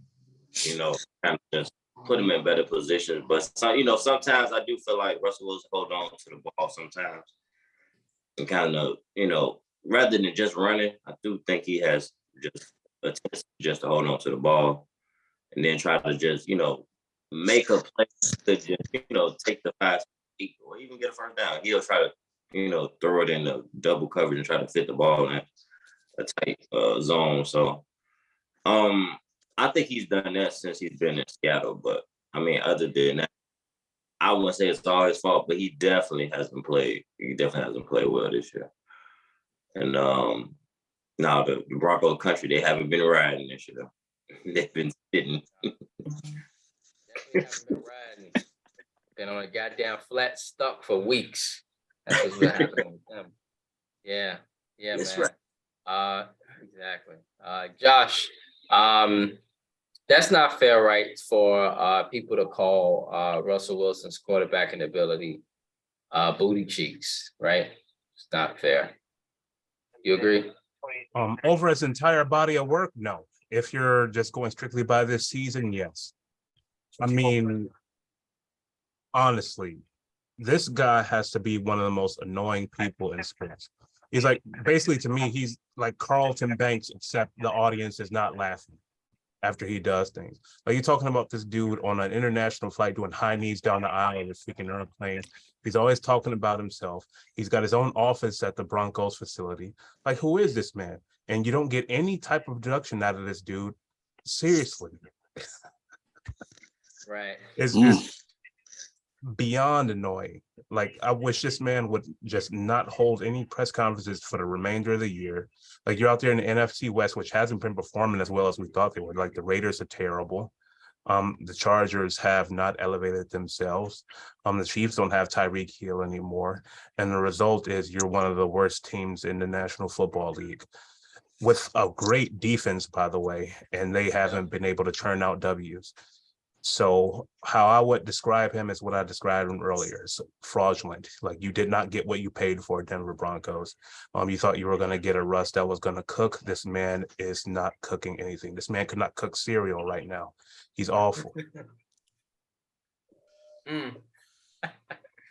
Kind of just put him in better positions. But sometimes I do feel like Russell Wilson hold on to the ball sometimes, and kind of, rather than just running, I do think he has just a tendency just to hold on to the ball and then try to just, make a play to just, take the 5 feet or even get a first down. He'll try to, throw it in the double coverage and try to fit the ball in a tight zone. So I think he's done that since he's been in Seattle. But I mean, other than that, I wouldn't say it's all his fault, but he definitely hasn't played. He definitely hasn't played well this year. And now the Bronco country, they haven't been riding this year. They've been sitting. Definitely haven't been riding. Been on a goddamn flat stuck for weeks. That's what's been happening with them. Yeah, That's man. right. Exactly. Josh, that's not fair, right? For people to call Russell Wilson's quarterbacking ability booty cheeks, right? It's not fair. You agree? Over his entire body of work, no. If you're just going strictly by this season, yes. I mean, honestly, this guy has to be one of the most annoying people in sports. He's like, basically to me, he's like Carlton Banks, except the audience is not laughing after he does things. Like, you're talking about this dude on an international flight doing high knees down the aisle of a freaking airplane. He's always talking about himself. He's got his own office at the Broncos facility. Like, who is this man? And you don't get any type of introduction out of this dude. Seriously. Right. It's beyond annoying. Like, I wish this man would just not hold any press conferences for the remainder of the year. Like, you're out there in the NFC West, which hasn't been performing as well as we thought they would. Like, the Raiders are terrible. The Chargers have not elevated themselves. The Chiefs don't have Tyreek Hill anymore. And the result is you're one of the worst teams in the National Football League, with a great defense, by the way, and they haven't been able to churn out W's. So how I would describe him is what I described him earlier. It's fraudulent. Like, you did not get what you paid for Denver Broncos. You thought you were going to get a Russ that was going to cook. This man is not cooking anything. This man could not cook cereal right now. He's awful.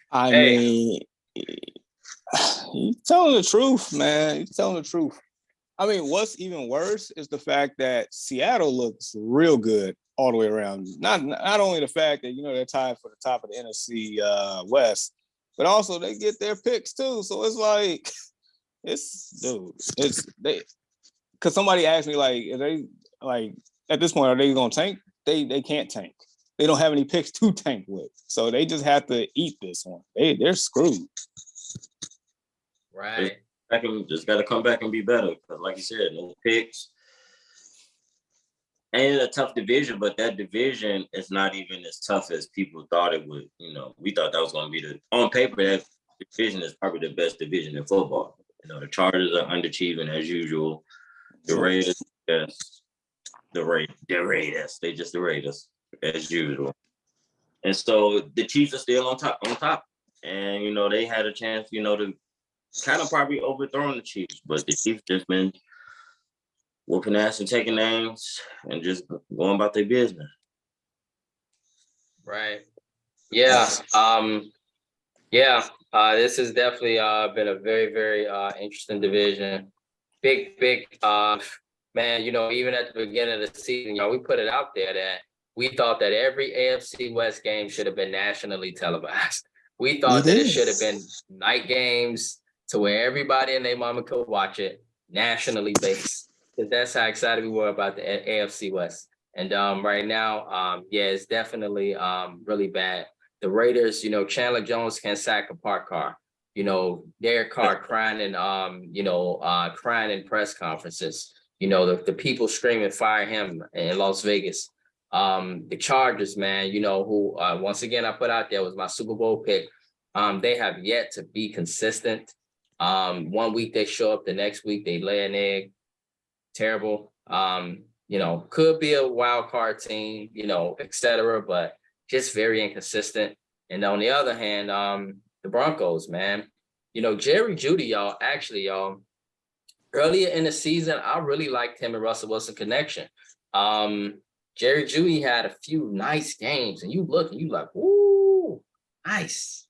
I mean, he's telling the truth, man. He's telling the truth. I mean, what's even worse is the fact that Seattle looks real good all the way around. Not only the fact that, they're tied for the top of the NFC West, but also they get their picks too. So it's like, because somebody asked me, like, are they, like, at this point, are they going to tank? They can't tank. They don't have any picks to tank with. So they just have to eat this one. They're screwed. Right. Just got to come back and be better. Because like you said, no picks. And a tough division, but that division is not even as tough as people thought it would. We thought that was going to be on paper, that division is probably the best division in football. The Chargers are underachieving as usual. The Raiders, yes. The Raiders. They just the Raiders as usual. And so the Chiefs are still on top. And, they had a chance, to kind of probably overthrow the Chiefs, but the Chiefs just been whooping ass and taking names and just going about their business. Right. Yeah. This has definitely been a very, very interesting division. Big, man, even at the beginning of the season, we put it out there that we thought that every AFC West game should have been nationally televised. We thought that it should have been night games to where everybody and their mama could watch it, nationally based. Because that's how excited we were about the AFC West. And right now, it's definitely really bad. The Raiders, Chandler Jones can't sack a parked car. Derek Carr crying crying in press conferences. The people screaming, fire him in Las Vegas. The Chargers, man, who once again I put out there was my Super Bowl pick. They have yet to be consistent. 1 week they show up, the next week they lay an egg. Terrible. Could be a wild card team, et cetera, but just very inconsistent. And on the other hand, the Broncos, man, Jerry Jeudy, y'all, earlier in the season, I really liked him and Russell Wilson connection. Jerry Jeudy had a few nice games, and you look and you like, ooh, nice.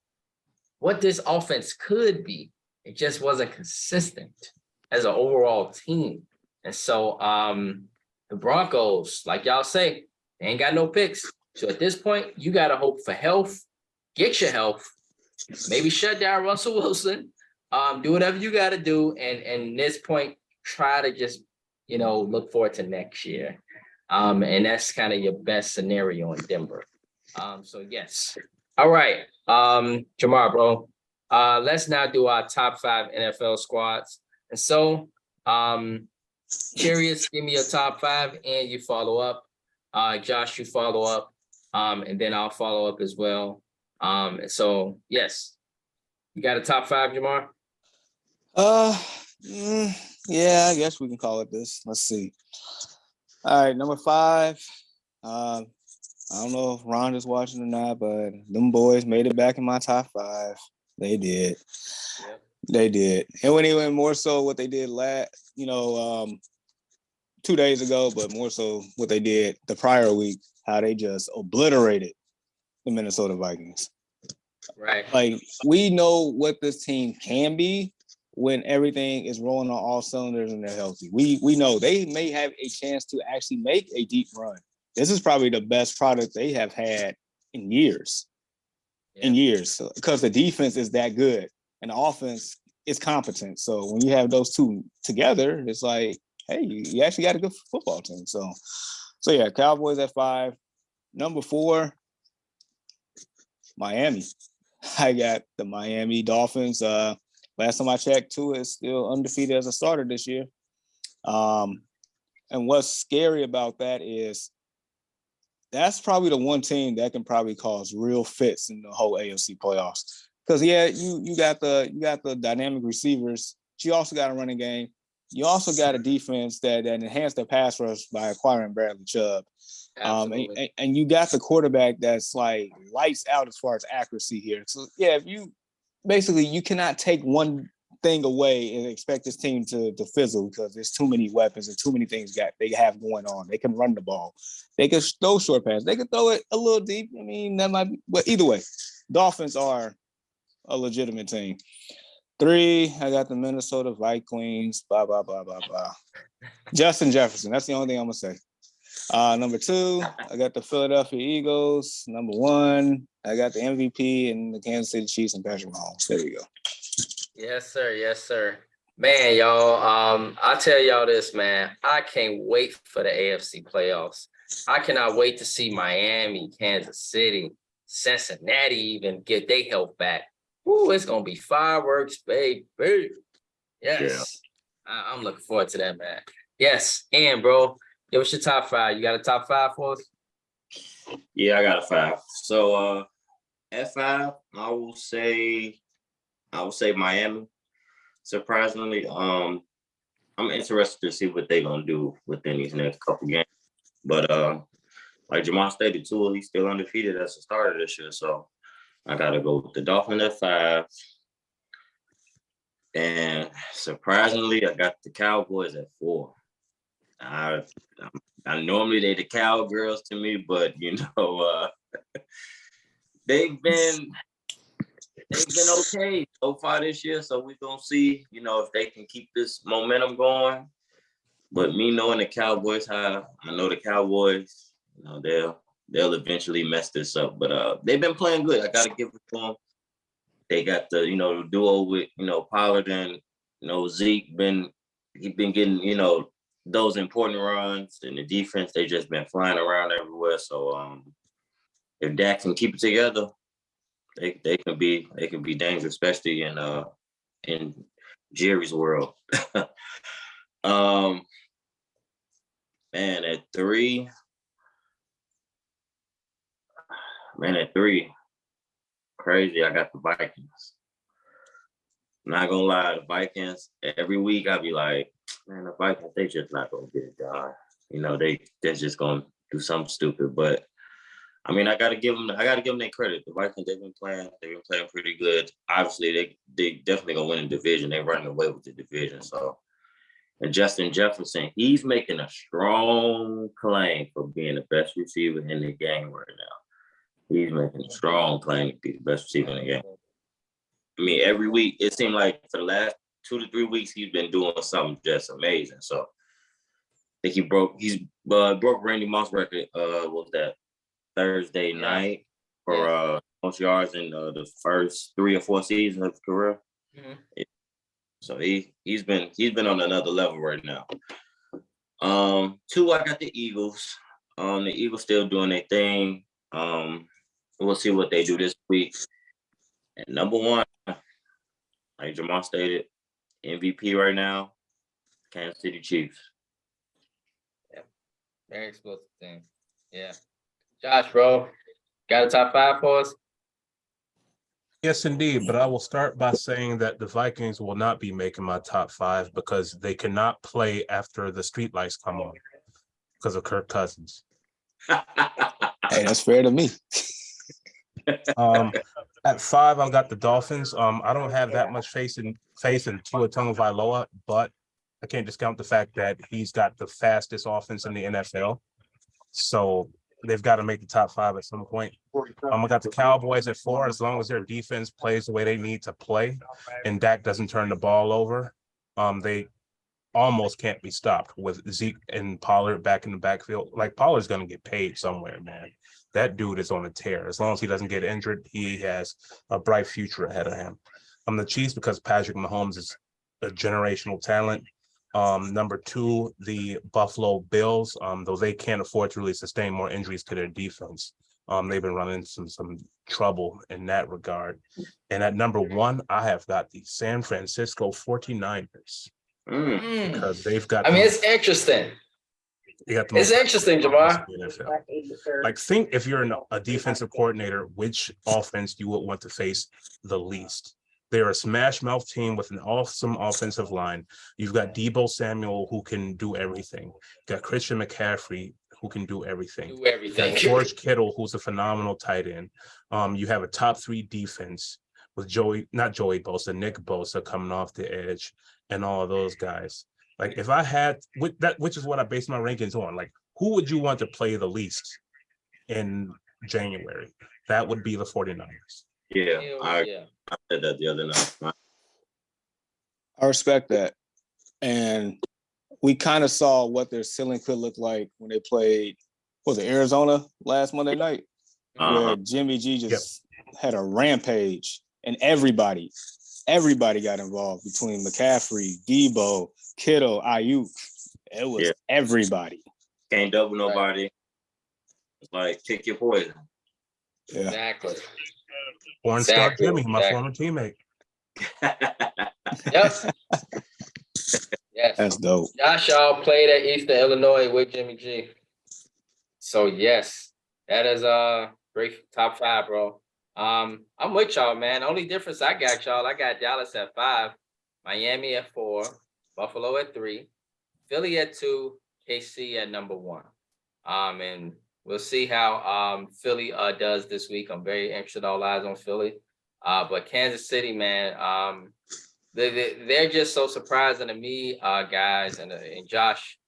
What this offense could be, it just wasn't consistent as an overall team. And so the Broncos, like y'all say, they ain't got no picks. So at this point, you got to hope for health, get your health, maybe shut down Russell Wilson, do whatever you got to do. And at this point, try to just, look forward to next year. And that's kind of your best scenario in Denver. So yes. All right. Jamar, bro. Let's now do our top 5 NFL squads. And so curious, give me your top 5 and you follow up. Josh, you follow up. And then I'll follow up as well. So yes. You got a top 5, Jamar? Yeah, I guess we can call it this. Let's see. All right, number 5. I don't know if Ron is watching or not, but them boys made it back in my top 5. They did. Yep. They did. And when even more so what they did 2 days ago, but more so what they did the prior week, how they just obliterated the Minnesota Vikings. Right. Like, we know what this team can be when everything is rolling on all cylinders and they're healthy. We know they may have a chance to actually make a deep run. This is probably the best product they have had in years. Yeah. In years, because the defense is that good and the offense is competent. So when you have those two together, it's like, hey, you actually got a good football team. So yeah, Cowboys at 5. Number 4, Miami. I got the Miami Dolphins. Last time I checked, Tua is still undefeated as a starter this year. And what's scary about that is that's probably the one team that can probably cause real fits in the whole AFC playoffs. Because you got the dynamic receivers, but you also got a running game. You also got a defense that enhanced their pass rush by acquiring Bradley Chubb. And you got the quarterback that's like lights out as far as accuracy here. So yeah, you cannot take one thing away and expect this team to fizzle because there's too many weapons and too many things they have going on. They can run the ball. They can throw short passes. They can throw it a little deep. I mean, that might be, but either way, Dolphins are a legitimate team. 3, I got the Minnesota Vikings, blah, blah, blah, blah, blah. Justin Jefferson. That's the only thing I'm going to say. Number 2, I got the Philadelphia Eagles. Number 1, I got the MVP and the Kansas City Chiefs and Patrick Mahomes. There you go. Yes, sir. Yes, sir. Man, y'all, I'll tell y'all this, man. I can't wait for the AFC playoffs. I cannot wait to see Miami, Kansas City, Cincinnati even get their health back. Ooh, it's going to be fireworks, baby. Yes. Yeah. I'm looking forward to that, man. Yes. And, bro, give us your top 5. You got a top 5 for us? Yeah, I got a 5. So at 5, I will say Miami. Surprisingly, I'm interested to see what they're gonna do within these next couple games. But like Jamar stated too, he's still undefeated as a starter this year. So I gotta go with the Dolphins at 5. And surprisingly, I got the Cowboys at 4. I normally they the cowgirls to me, but they've been okay so far this year. So we're gonna see, if they can keep this momentum going. But me knowing the Cowboys, how I know the Cowboys, they'll eventually mess this up. But they've been playing good. I gotta give it to them. They got the the duo with Pollard and Zeke. He's been getting those important runs, and the defense they just been flying around everywhere. So if Dak can keep it together, they can be dangerous, especially in Jerry's world. At 3, crazy. I got the Vikings. I'm not gonna lie, the Vikings. Every week I be like, man, the Vikings, they just not gonna get it done. They're just gonna do something stupid. But I mean, I gotta give them their credit. The Vikings, they've been playing pretty good. Obviously, they definitely gonna win the division. They're running away with the division. So And Justin Jefferson, he's making a strong claim for being the best receiver in the game right now. He's making a strong claim to be the best receiver in the game. I mean, every week, it seemed like for the last 2 to 3 weeks, he's been doing something just amazing. So I think he's broke Randy Moss record, what was that, Thursday night for most yards in the first 3 or 4 seasons of his career. Mm-hmm. So he's been on another level right now. 2, I got the Eagles. The Eagles still doing their thing. We'll see what they do this week. And number 1, like Jamal stated, MVP right now, Kansas City Chiefs. Yeah, very explosive team. Yeah. Josh, bro, got a top 5 for us? Yes, indeed. But I will start by saying that the Vikings will not be making my top 5 because they cannot play after the streetlights come on because of Kirk Cousins. Hey, that's fair to me. At 5, I've got the Dolphins. I don't have that much faith in Tua Tagovailoa, but I can't discount the fact that he's got the fastest offense in the NFL. So they've got to make the top 5 at some point. I got the Cowboys at 4, as long as their defense plays the way they need to play and Dak doesn't turn the ball over. They almost can't be stopped with Zeke and Pollard back in the backfield. Like, Pollard's going to get paid somewhere, man. That dude is on a tear. As long as he doesn't get injured, he has a bright future ahead of him. I'm the Chiefs because Patrick Mahomes is a generational talent. Number 2, the Buffalo Bills, though they can't afford to really sustain more injuries to their defense. They've been running some trouble in that regard. And at number 1, I have got the San Francisco 49ers. Because they've got. I mean, it's interesting. It's interesting, Jamar. Like, think if you're a defensive coordinator, which offense you would want to face the least. They're a smash mouth team with an awesome offensive line. You've got Deebo Samuel, who can do everything. You've got Christian McCaffrey, who can do everything. You've got George Kittle, who's a phenomenal tight end. You have a top 3 defense with Nick Bosa coming off the edge and all of those guys. Like, if I had with that, which is what I base my rankings on, like, who would you want to play the least in January? That would be the 49ers. Yeah, I said that the other night. I respect that. And we kind of saw what their ceiling could look like when they played, was it Arizona last Monday night? Where Jimmy G just had a rampage and everybody got involved between McCaffrey, Deebo, Kittle, Ayuk. It was everybody. Can't double nobody. It's like, pick your poison. Yeah. Exactly. Born Star Jimmy, my former teammate. Yep. Yes. That's dope. Josh, y'all played at Eastern Illinois with Jimmy G. So yes, that is a great top 5, bro. I'm with y'all, man. Only difference I got, y'all, I got Dallas at 5, Miami at 4, Buffalo at 3, Philly at 2, KC at number 1. And we'll see how Philly does this week. I'm very interested, all eyes on Philly. But Kansas City, man, they're just so surprising to me, guys, and Josh,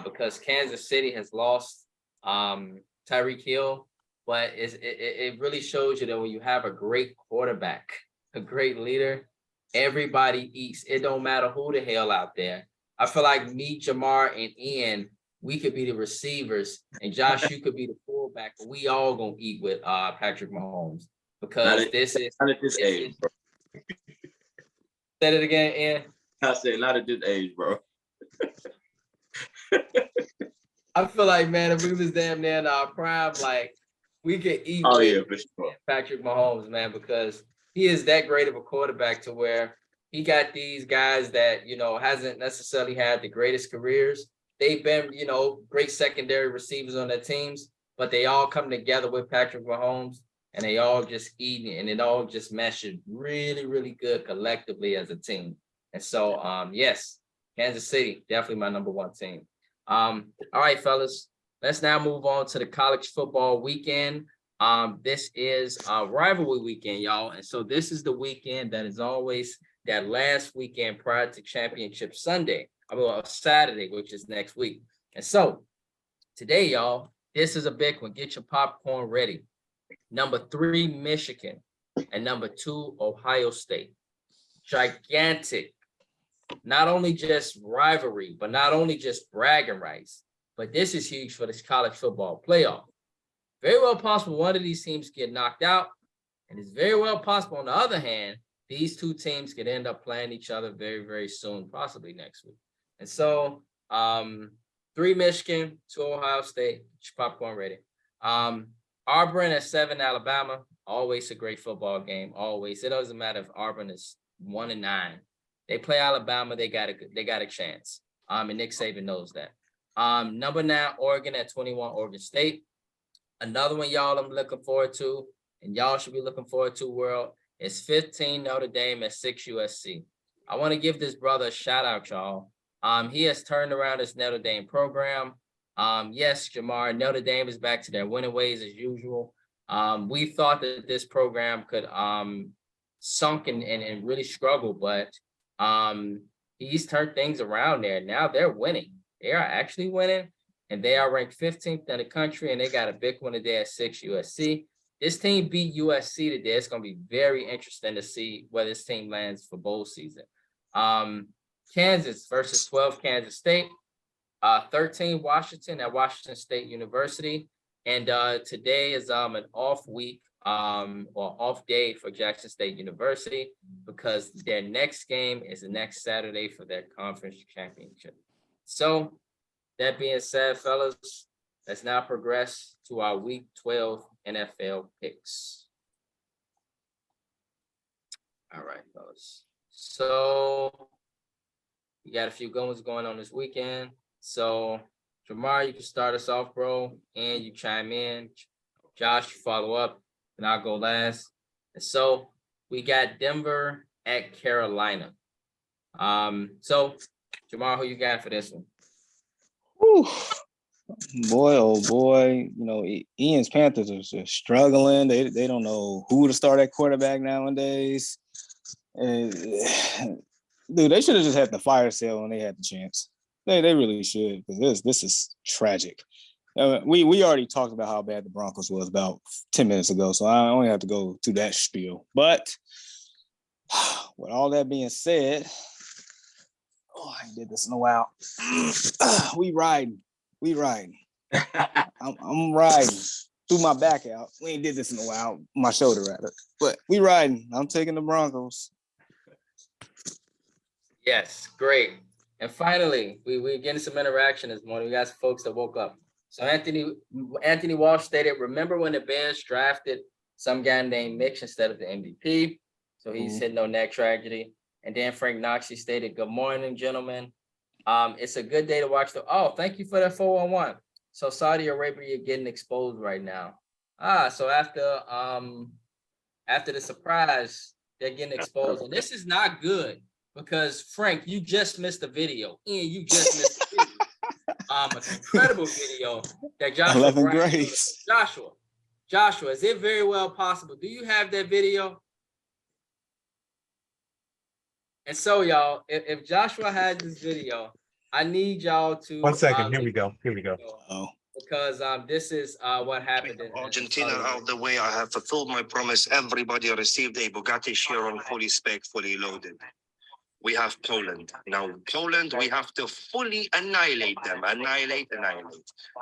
because Kansas City has lost Tyreek Hill. But it really shows you that when you have a great quarterback, a great leader, everybody eats. It don't matter who the hell out there. I feel like me, Jamar, and Ian, we could be the receivers, and Josh, you could be the fullback. But we all gonna eat with Patrick Mahomes because this is. Not at this age, bro. Say it again, Ian. I said not at this age, bro. I feel like, man, if we was damn near in our prime, like, we could eat for sure. Patrick Mahomes, man, because he is that great of a quarterback to where he got these guys that, hasn't necessarily had the greatest careers. They've been, great secondary receivers on their teams, but they all come together with Patrick Mahomes and they all just eat and it all just meshes really, really good collectively as a team. And so, yes, Kansas City, definitely my number 1 team. All right, fellas. Let's now move on to the college football weekend. This is rivalry weekend, y'all. And so this is the weekend that is always that last weekend prior to Championship Sunday. Saturday, which is next week. And so today, y'all, this is a big one. Get your popcorn ready. Number 3, Michigan, and number 2, Ohio State. Gigantic, not only just rivalry, but not only just bragging rights, but this is huge for this college football playoff. Very well possible one of these teams get knocked out, and it's very well possible, on the other hand, these two teams could end up playing each other very, very soon, possibly next week. And so 3 Michigan, 2 Ohio State, popcorn ready. Auburn at 7 Alabama, always a great football game, always. It doesn't matter if Auburn is 1-9. They play Alabama, they got a chance. And Nick Saban knows that. Number 9, Oregon at 21, Oregon State. Another one, y'all, I'm looking forward to, and y'all should be looking forward to, world, is 15 Notre Dame at 6 USC. I want to give this brother a shout out, y'all. He has turned around his Notre Dame program. Yes, Jamar, Notre Dame is back to their winning ways as usual. We thought that this program could sunk and really struggle, but he's turned things around there. Now they're winning. They are actually winning, and they are ranked 15th in the country, and they got a big one today at 6 USC. This team beat USC today. It's going to be very interesting to see where this team lands for bowl season. Kansas versus 12 Kansas State, 13 Washington at Washington State University. And today is an off week or off day for Jackson State University because their next game is the next Saturday for their conference championship. So that being said, fellas, let's now progress to our week 12 NFL picks. All right, fellas. So we got a few good ones going on this weekend. So Jamar, you can start us off, bro, and you chime in. Josh, you follow up, and I'll go last. And so we got Denver at Carolina. So Jamar, who you got for this one? Whew. Boy, oh boy, Ian's Panthers are just struggling. They don't know who to start at quarterback nowadays. And, dude, they should have just had the fire sale when they had the chance. They really should, because this is tragic. We already talked about how bad the Broncos was about 10 minutes ago, so I only have to go through that spiel. But with all that being said, I ain't did this in a while. We riding. I'm riding. Threw my back out. We ain't did this in a while. My shoulder rather. But we riding. I'm taking the Broncos. Yes, great. And finally, we're getting some interaction this morning. We got some folks that woke up. So Anthony Walsh stated, remember when the Bears drafted some guy named Mitch instead of the MVP? So he's hitting on that tragedy. And then Frank Knoxy stated, good morning, gentlemen. It's a good day to watch thank you for that 411. So Saudi Arabia getting exposed right now. So after the surprise, they're getting exposed. And this is not good because Frank, you just missed the video. Ian, you just missed the video. An incredible video that Joshua 11 grace. Joshua, is it very well possible? Do you have that video? And so, y'all, if Joshua has this video, I need y'all to 1 second. Here we go. Oh. Because this is what happened in Argentina out of the way. I have fulfilled my promise. Everybody received a Bugatti Chiron fully spec, fully loaded. We have Poland. Now, Poland, we have to fully annihilate them. Annihilate.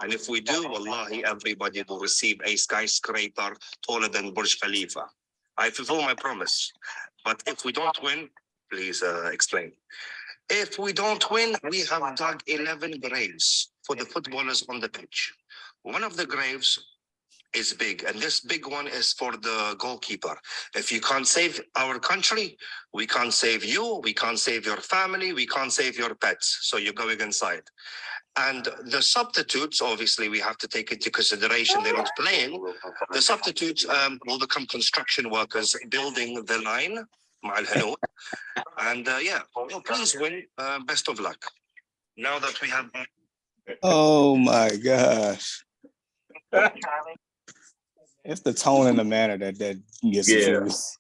And if we do, wallahi, everybody will receive a skyscraper taller than Burj Khalifa. I fulfill my promise. But if we don't win, please explain. If we don't win, we have dug 11 graves for the footballers on the pitch. One of the graves is big, and this big one is for the goalkeeper. If you can't save our country, we can't save you, we can't save your family, we can't save your pets. So you're going inside. And the substitutes, obviously, we have to take into consideration they're not playing. The substitutes will become construction workers building the line. And please win. Best of luck. Now that we have. Oh my gosh. It's the tone and the manner that gets confused.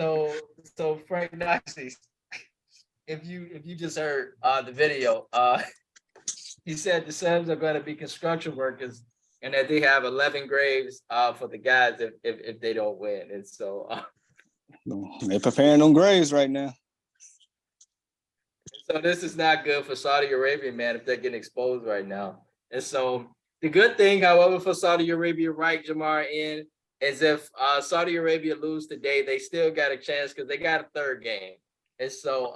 So Frank Nazis. If you just heard the video, he said the Subs are going to be construction workers and that they have 11 graves for the guys if they don't win. And so they're preparing them graves right now. so this is not good for Saudi Arabia, man, if they're getting exposed right now. And so the good thing, however, for Saudi Arabia, right, Jamar, is if Saudi Arabia lose today, they still got a chance because they got a third game. And so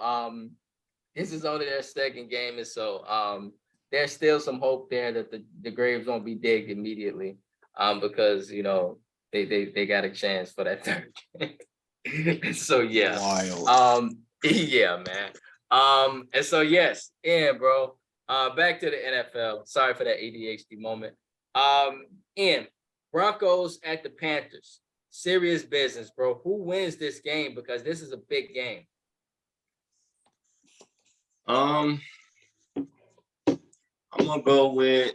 this is only their second game. And so there's still some hope there that the graves won't be digged immediately because, you know, they got a chance for that third game. So, yeah. Wild. Yeah, man. And so, yes, bro, back to the NFL. Sorry for that ADHD moment. Broncos at the Panthers. Serious business, bro. Who wins this game? Because this is a big game. I'm gonna go with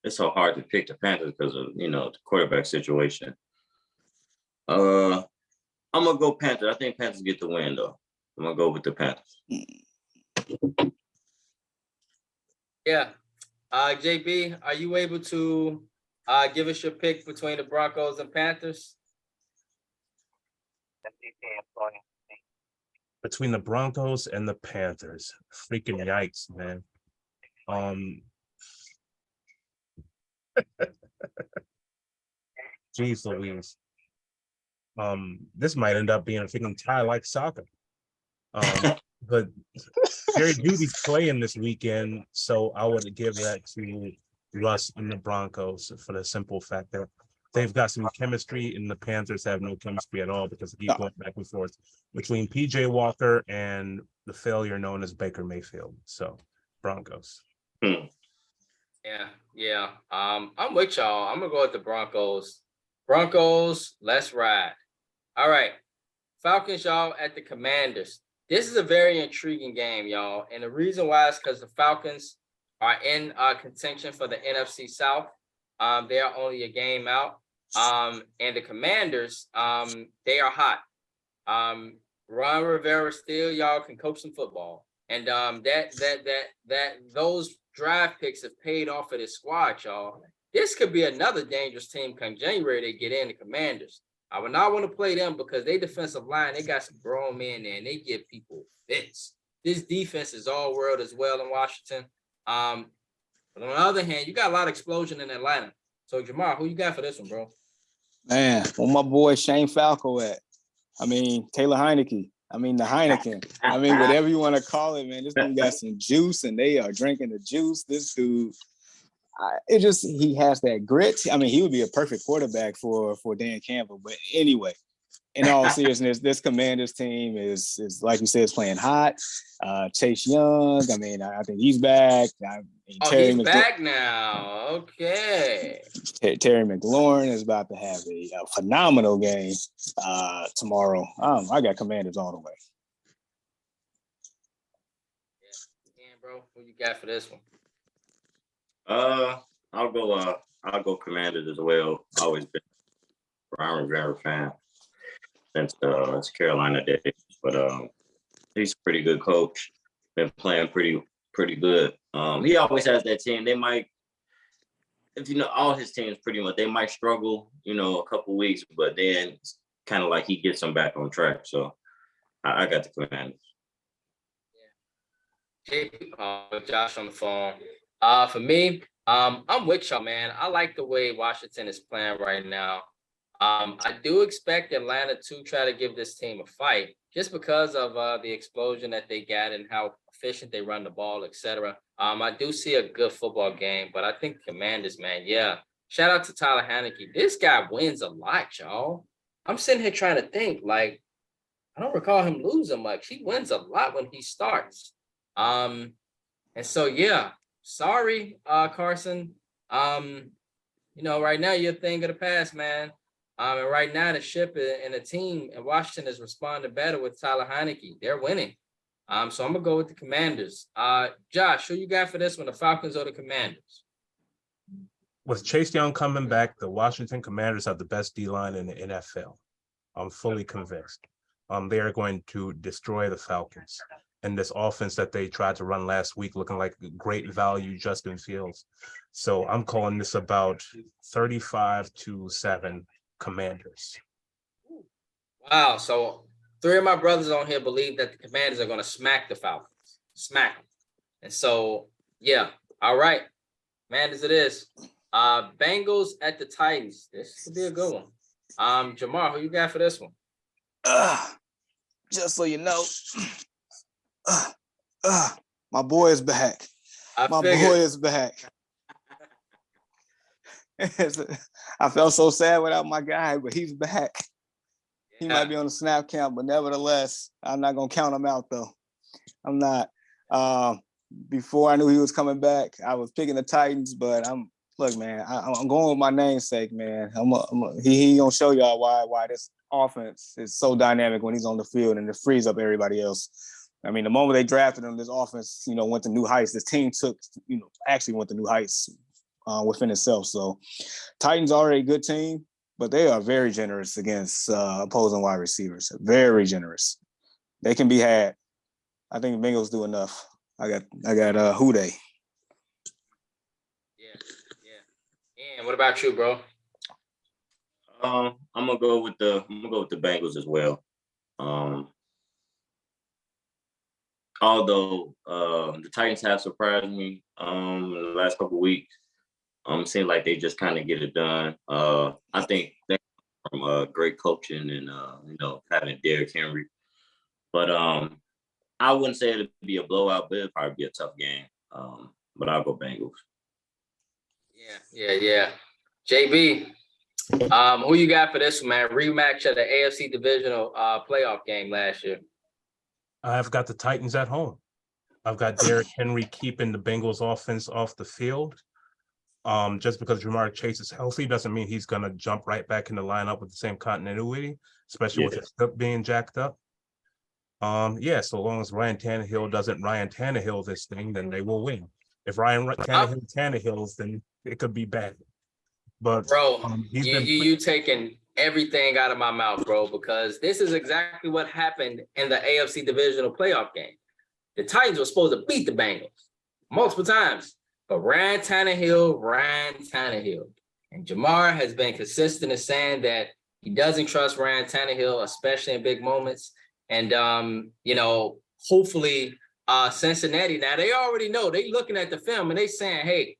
it's so hard to pick the Panthers because of the quarterback situation. I'm gonna go Panthers. I think Panthers get the win though. I'm gonna go with the Panthers. Yeah. JB, are you able to give us your pick between the Broncos and Panthers? Between the Broncos and the Panthers. Freaking yikes, man. Jeez Louise. This might end up being a freaking tie like soccer. But Jerry Judy's playing this weekend, so I would give that to Russ and the Broncos for the simple fact that they've got some chemistry and the Panthers have no chemistry at all because they keep going back and forth between PJ Walker and the failure known as Baker Mayfield. So Broncos. Yeah. I'm with y'all. I'm gonna go with the Broncos. Broncos, let's ride. All right. Falcons, y'all, at the Commanders. This is a very intriguing game, y'all. And the reason why is because the Falcons are in contention for the NFC South. They are only a game out. And the Commanders, they are hot. Ron Rivera still, y'all, can coach some football. And those draft picks have paid off for this squad, y'all. This could be another dangerous team come January. They get in the Commanders. I would not want to play them because they defensive line, they got some grown men there and they give people fits. This defense is all world as well in Washington. But on the other hand, you got a lot of explosion in Atlanta. So Jamar, who you got for this one, bro? Man, where my boy Shane Falco at? I mean, Taylor Heineke. I mean, the Heineken. I mean, whatever you want to call it, man. This dude got some juice and they are drinking the juice. This dude, he has that grit. I mean, he would be a perfect quarterback for Dan Campbell. But anyway, in all seriousness, this Commanders team is like you said, is playing hot. Chase Young, I mean, I think he's back. He's back now. Okay. Terry McLaurin is about to have a phenomenal game tomorrow. I got Commanders all the way. Yeah, bro. Who you got for this one? I'll go Commanders as well. Always been a Ron Rivera fan since Carolina days, but he's a pretty good coach. Been playing pretty good. He always has that team. They might, if all his teams pretty much, they might struggle, a couple weeks, but then it's kind of like he gets them back on track. So I got the Commanders. Yeah. Josh on the phone. For me, I'm with y'all, man. I like the way Washington is playing right now. I do expect Atlanta to try to give this team a fight just because of the explosion that they got and how efficient they run the ball, etc. I do see a good football game, but I think Commanders, man, yeah. Shout out to Tyler Heineke. This guy wins a lot, y'all. I'm sitting here trying to think, like, I don't recall him losing much. He wins a lot when he starts. And so, yeah, sorry, Carson. Right now you're a thing of the past, man. And right now the ship and the team in Washington is responding better with Tyler Heineke. They're winning. So I'm gonna go with the Commanders. Josh, who you got for this one? The Falcons or the Commanders? With Chase Young coming back, the Washington Commanders have the best D-line in the NFL. I'm fully convinced. they are going to destroy the Falcons. And this offense that they tried to run last week, looking like great value, Justin Fields. So I'm calling this about 35-7 Commanders. Wow. So 3 of my brothers on here believe that the Commanders are going to smack the Falcons. Smack them. And so, yeah. All right. Commanders it is. Bengals at the Titans. This could be a good one. Jamar, who you got for this one? Just so you know, my boy is back. My boy is back. I felt so sad without my guy, but he's back. He might be on the snap count, but nevertheless, I'm not gonna count him out though. I'm not. Before I knew he was coming back, I was picking the Titans, but I'm going with my namesake, man. He gonna show y'all why this offense is so dynamic when he's on the field and it frees up everybody else. I mean, the moment they drafted him, this offense, went to new heights. This team actually went to new heights within itself. So Titans are a good team, but they are very generous against opposing wide receivers. Very generous. They can be had. I think the Bengals do enough. I got Houday. Yeah. And what about you, bro? I'm gonna go with the Bengals as well. Although the Titans have surprised me in the last couple of weeks. Seems like they just kind of get it done. I think that from great coaching and having Derrick Henry. But I wouldn't say it'd be a blowout, but it'd probably be a tough game. But I'll go Bengals. Yeah. JB, who you got for this one, man? Rematch of the AFC divisional playoff game last year. I've got the Titans at home. I've got Derrick Henry keeping the Bengals offense off the field. Just because Jamar Chase is healthy doesn't mean he's going to jump right back in the lineup with the same continuity, especially with his hip being jacked up. So long as Ryan Tannehill doesn't Ryan Tannehill this thing, then they will win. If Ryan Tannehill's, then it could be bad. But bro, you taking everything out of my mouth, bro, because this is exactly what happened in the AFC divisional playoff game. The Titans were supposed to beat the Bengals multiple times, but Ryan Tannehill. And Jamar has been consistent in saying that he doesn't trust Ryan Tannehill, especially in big moments. And, hopefully Cincinnati, now they already know, they looking at the film and they saying, hey,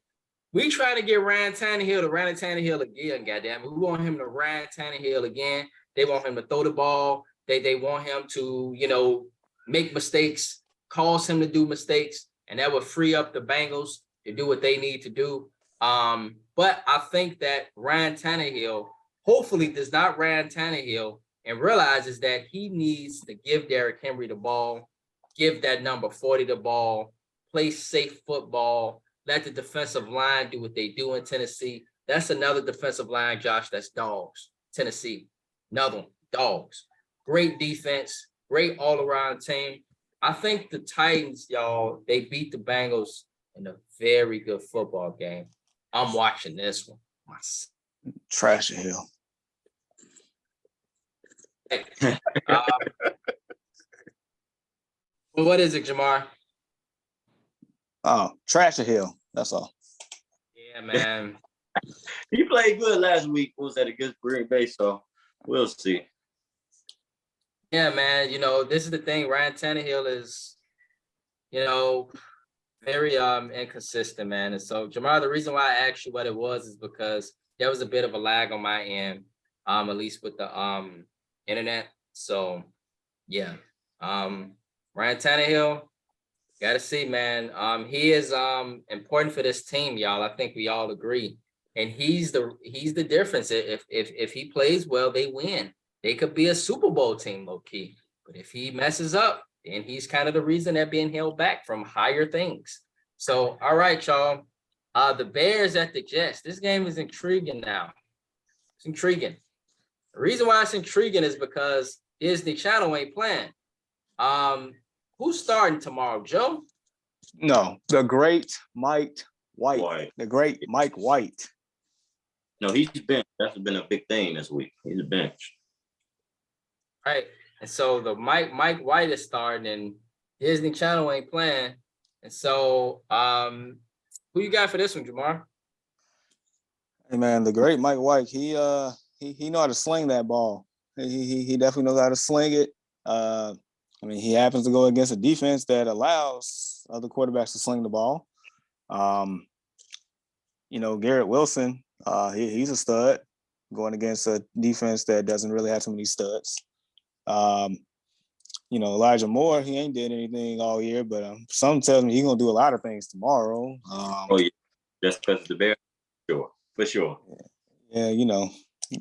we trying to get Ryan Tannehill again, goddamn it. We want him to Ryan Tannehill again. They want him to throw the ball. They want him to, make mistakes, cause him to do mistakes, and that would free up the Bengals to do what they need to do. But I think that Ryan Tannehill hopefully does not Ryan Tannehill and realizes that he needs to give Derrick Henry the ball, give that number 40 the ball, play safe football, let the defensive line do what they do in Tennessee. That's another defensive line, Josh, that's dogs. Tennessee, another one, dogs. Great defense, great all-around team. I think the Titans, y'all, they beat the Bengals in a very good football game. I'm watching this one myself. Trash Hill. What is it, Jamar? Oh, Trash Hill. That's all. Yeah, man. He played good last week. Was that against Green Bay? So we'll see. Yeah, man. This is the thing. Ryan Tannehill is, very inconsistent, man. And so, Jamar, the reason why I asked you what it was is because there was a bit of a lag on my end, at least with the internet. So, yeah. Ryan Tannehill, gotta see, man. He is important for this team, y'all. I think we all agree. And he's the difference. If he plays well, they win. They could be a Super Bowl team, low key. But if he messes up, then he's kind of the reason they're being held back from higher things. So, all right, y'all. The Bears at the Jets. This game is intriguing now. It's intriguing. The reason why it's intriguing is because Disney Channel ain't playing. Who's starting tomorrow, Joe? No, the great Mike White. The great Mike White. No, he's benched. That's been a big thing this week. He's benched. Right. And so the Mike White is starting and Disney Channel ain't playing. And so who you got for this one, Jamar? Hey man, the great Mike White, he know how to sling that ball. He definitely knows how to sling it. I mean, he happens to go against a defense that allows other quarterbacks to sling the ball. Garrett Wilson, he's a stud going against a defense that doesn't really have too many studs. Elijah Moore, he ain't did anything all year, but some tells me he's gonna do a lot of things tomorrow. Yeah, just because the Bears, sure, for sure. Yeah,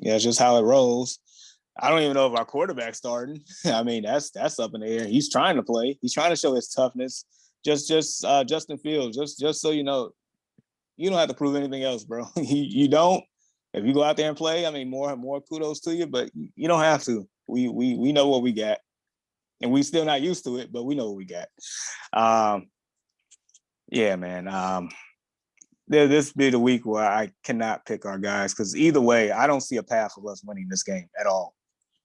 it's just how it rolls. I don't even know if our quarterback's starting. I mean, that's up in the air. He's trying to play. He's trying to show his toughness. Just Justin Fields. Just so you know, you don't have to prove anything else, bro. You don't. If you go out there and play, I mean, more kudos to you, but you don't have to. We know what we got, and we still not used to it, but we know what we got. Yeah, man. This be the week where I cannot pick our guys because either way, I don't see a path of us winning this game at all.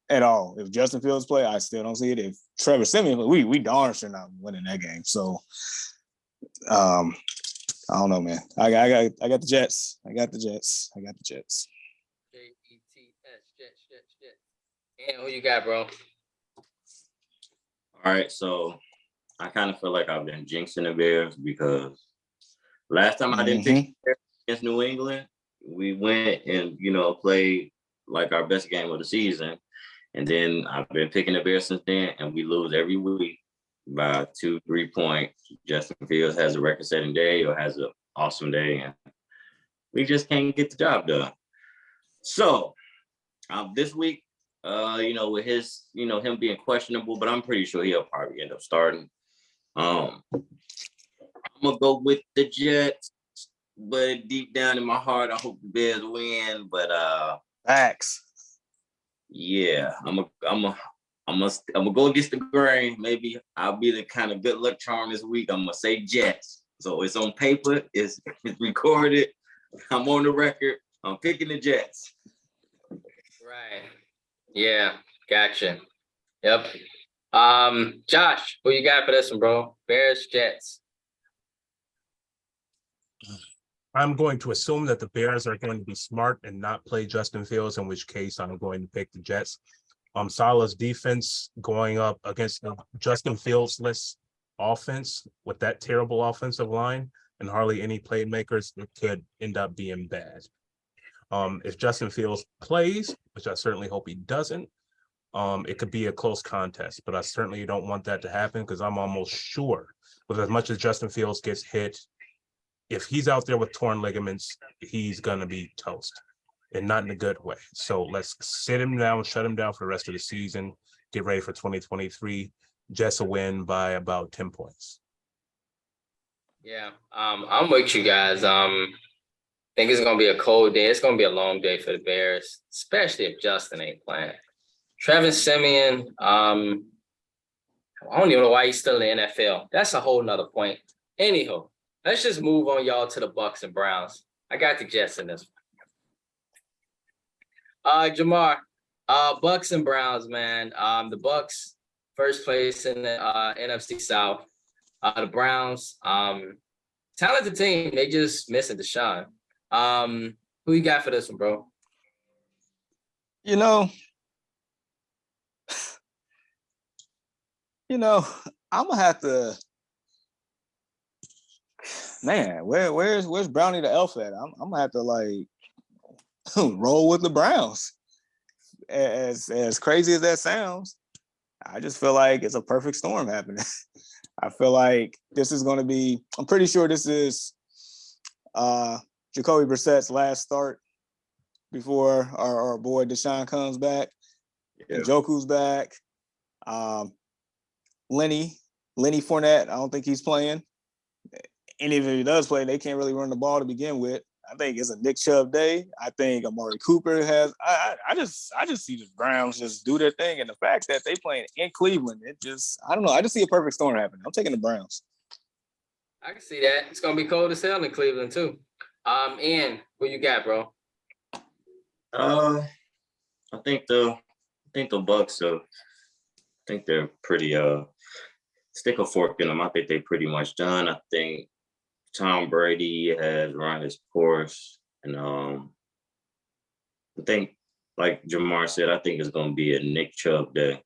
At all. If Justin Fields play, I still don't see it. If Trevor Siemian, we darn sure not winning that game. So, I don't know, man. I got the Jets. I got the Jets. Jets. And who you got, bro? All right, so I kind of feel like I've been jinxing the Bears because last time I didn't pick the Bears against New England, we went and played like our best game of the season. And then I've been picking the Bears since then, and we lose every week by 2-3 points. Justin Fields has a record-setting day or has an awesome day, and we just can't get the job done. So this week, with his, him being questionable, but I'm pretty sure he'll probably end up starting. I'm gonna go with the Jets, but deep down in my heart, I hope the Bears win. But facts. Yeah, I'm gonna go against the grain. Maybe I'll be the kind of good luck charm this week. I'm gonna say Jets. So it's on paper. It's recorded. I'm on the record. I'm picking the Jets. Right. Yeah. Gotcha. Yep. Josh, who you got for this one, bro? Bears, Jets. I'm going to assume that the Bears are going to be smart and not play Justin Fields, in which case I'm going to pick the Jets. Salah's defense going up against the Justin Fields-less offense with that terrible offensive line and hardly any playmakers, it could end up being bad. If Justin Fields plays, which I certainly hope he doesn't, it could be a close contest, but I certainly don't want that to happen because I'm almost sure, with as much as Justin Fields gets hit, if he's out there with torn ligaments, he's going to be toast, and not in a good way. So let's sit him down, shut him down for the rest of the season, get ready for 2023. Jets will win by about 10 points. Yeah, I'm with you guys. I think it's going to be a cold day. It's going to be a long day for the Bears, especially if Justin ain't playing. Trevor Siemian, I don't even know why he's still in the NFL. That's a whole nother point. Anywho, let's just move on, y'all, to the Bucks and Browns. I got the Jets in this one. Jamar, Bucks and Browns, man. The Bucks, first place in the NFC South. The Browns, talented team. They just missing Deshaun. Who you got for this one, bro? I'm gonna have to. Man, where's Brownie the elf at? I'm gonna have to roll with the Browns. As crazy as that sounds, I just feel like it's a perfect storm happening. I feel like this is going to be. I'm pretty sure this is Jacoby Brissett's last start before our boy Deshaun comes back. Yeah. Njoku's back. Lenny Fournette, I don't think he's playing. And if he does play, they can't really run the ball to begin with. I think it's a Nick Chubb day. I think Amari Cooper has. I just see the Browns just do their thing, and the fact that they playing in Cleveland, I don't know. I just see a perfect storm happening. I'm taking the Browns. I can see that. It's gonna be cold as hell in Cleveland too. Ian, what you got, bro? I think the Bucks think they're pretty stick a fork in them. I think they're pretty much done. I think Tom Brady has run his course, and I think, like Jamar said, I think it's going to be a Nick Chubb day.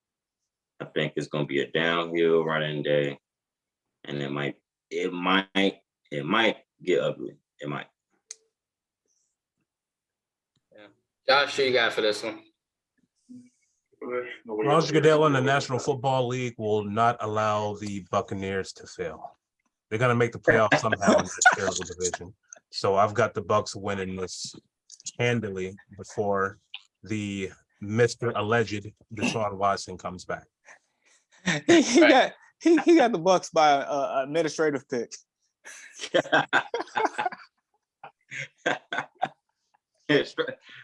I think it's going to be a downhill running day, and it might get ugly. It might. Yeah. Josh, who you got for this one? Roger Goodell and the National Football League will not allow the Buccaneers to fail. They're going to make the playoffs somehow in this terrible division. So I've got the Bucs winning this handily before the Mr. Alleged Deshaun Watson comes back. He got the Bucks by administrative pick.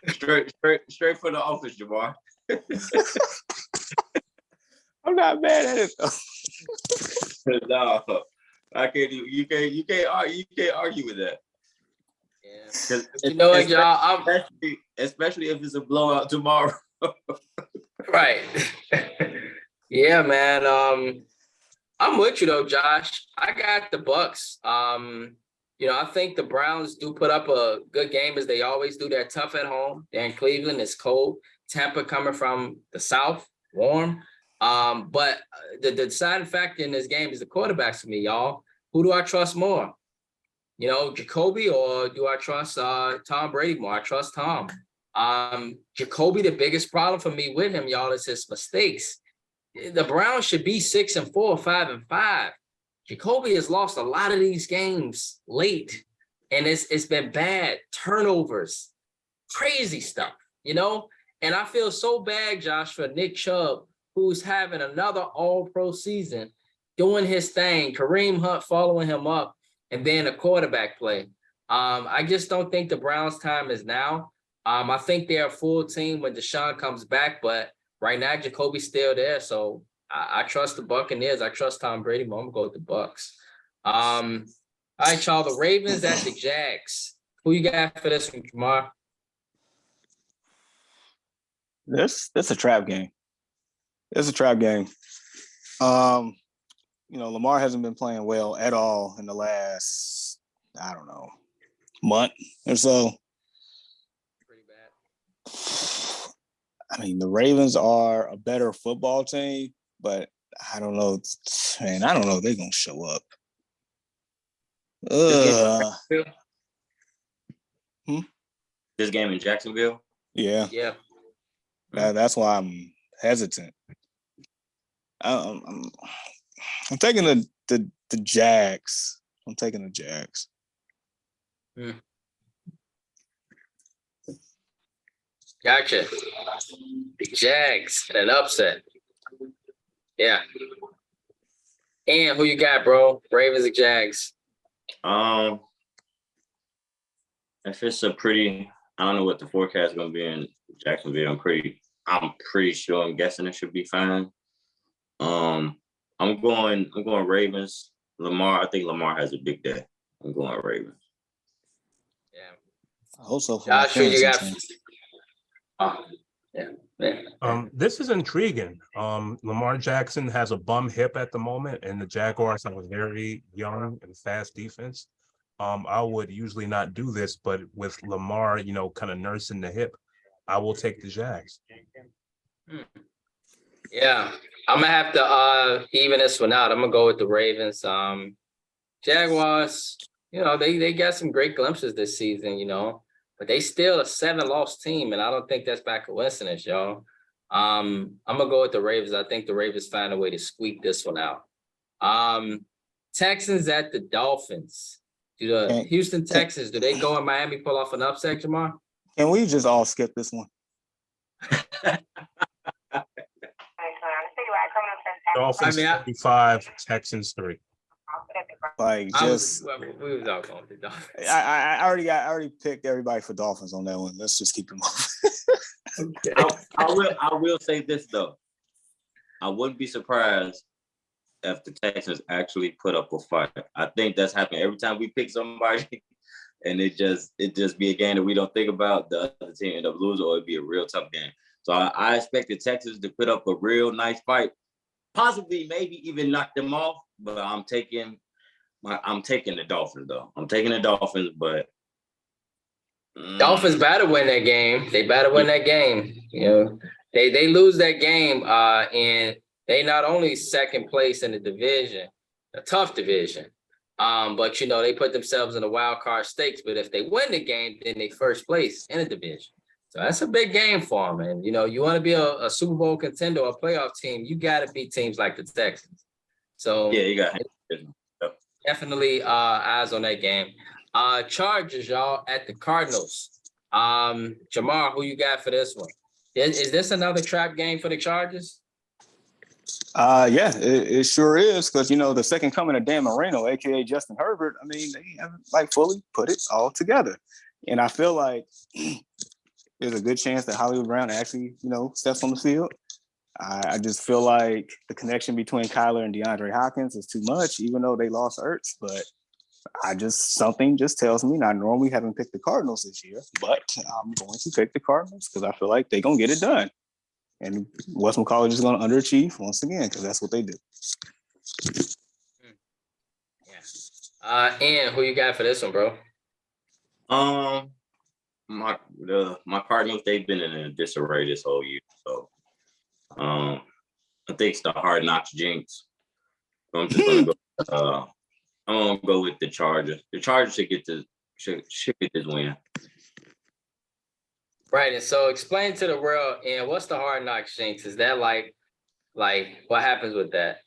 straight for the office, Jamar. I'm not mad at it though. No, I can't. You can't argue with that. Yeah. You know what, y'all? Especially if it's a blowout tomorrow. Right. Yeah, man. I'm with you though, Josh. I got the Bucks. I think the Browns do put up a good game as they always do. They're tough at home. They're in Cleveland. It's cold. Tampa coming from the south, warm. But the deciding factor in this game is the quarterbacks for me, y'all. Who do I trust more? Jacoby, or do I trust Tom Brady more? I trust Tom. Jacoby, the biggest problem for me with him, y'all, is his mistakes. The Browns should be 6-4, 5-5. Jacoby has lost a lot of these games late, and it's been bad turnovers, crazy stuff, And I feel so bad, Josh, for Nick Chubb, who's having another all-pro season, doing his thing, Kareem Hunt following him up, and then a quarterback play. I just don't think the Browns' time is now. I think they're a full team when Deshaun comes back, but right now Jacoby's still there, so I trust the Buccaneers. I trust Tom Brady, but I'm gonna go with the Bucs. All right, y'all. The Ravens at the Jags. Who you got for this one, Jamar? This a trap game. It's a trap game. Lamar hasn't been playing well at all in the last, I don't know, month or so. Pretty bad. I mean, the Ravens are a better football team, but I don't know. Man, I don't know if they're going to show up. This game in Jacksonville? Yeah. Yeah. That's why I'm hesitant. I'm taking the Jags. I'm taking the Jags. Gotcha. The Jags and an upset. Yeah. And who you got, bro? Ravens or Jags? If it's I don't know what the forecast is gonna be in Jacksonville. I'm pretty sure. I'm guessing it should be fine. I'm going Ravens. I think Lamar has a big day. I'm going Ravens. Yeah. I hope so. Josh, who you got? Yeah. This is intriguing. Lamar Jackson has a bum hip at the moment, and the Jaguars have a very young and fast defense. I would usually not do this, but with Lamar, kind of nursing the hip, I will take the Jags. Yeah, I'm gonna have to even this one out. I'm gonna go with the Ravens. Jaguars, they got some great glimpses this season, but they still a 7-loss team, and I don't think that's by coincidence, y'all. I'm gonna go with the Ravens. I think the Ravens find a way to squeak this one out. Texans at the Dolphins. Do the Houston Texans, do they go in Miami, pull off an upset, Jamar? Can we just all skip this one? Dolphins 35, Texans 3. Like we just was all going to Dolphins. I already picked everybody for Dolphins on that one. Let's just keep them moving. Okay. I will say this though. I wouldn't be surprised if the Texans actually put up a fight. I think that's happened every time we pick somebody, and it just be a game that we don't think about. The other team end up losing, or it'd be a real tough game. So I expect the Texans to put up a real nice fight, possibly maybe even knock them off, but I'm taking the Dolphins though. I'm taking the Dolphins, but Dolphins better win that game. They better win that game. You know, they lose that game, and they not only second place in the division, a tough division, but you know they put themselves in the wild card stakes. But if they win the game, then they first place in the division. So that's a big game for them. And you know, you want to be a Super Bowl contender or a playoff team, you got to beat teams like the Texans. So yeah, you got definitely eyes on that game. Chargers, y'all, at the Cardinals. Jamar, who you got for this one? Is this another trap game for the Chargers? Yeah, it sure is, because you know the second coming of Dan Marino, aka Justin Herbert. I mean, they haven't like fully put it all together, and I feel like there's a good chance that Hollywood Brown actually, you know, steps on the field. I just feel like the connection between Kyler and DeAndre Hopkins is too much, even though they lost Ertz. But something just tells me, I normally haven't picked the Cardinals this year, but I'm going to pick the Cardinals because I feel like they're going to get it done. And Western College is going to underachieve once again because that's what they do. Yeah. And who you got for this one, bro? My Cardinals, they've been in a disarray this whole year. So I think it's the Hard Knocks jinx. So I'm just gonna go I'm gonna go with the Chargers. The Chargers should get this win. Right. And so explain to the world, and what's the Hard Knocks jinx? Is that like what happens with that?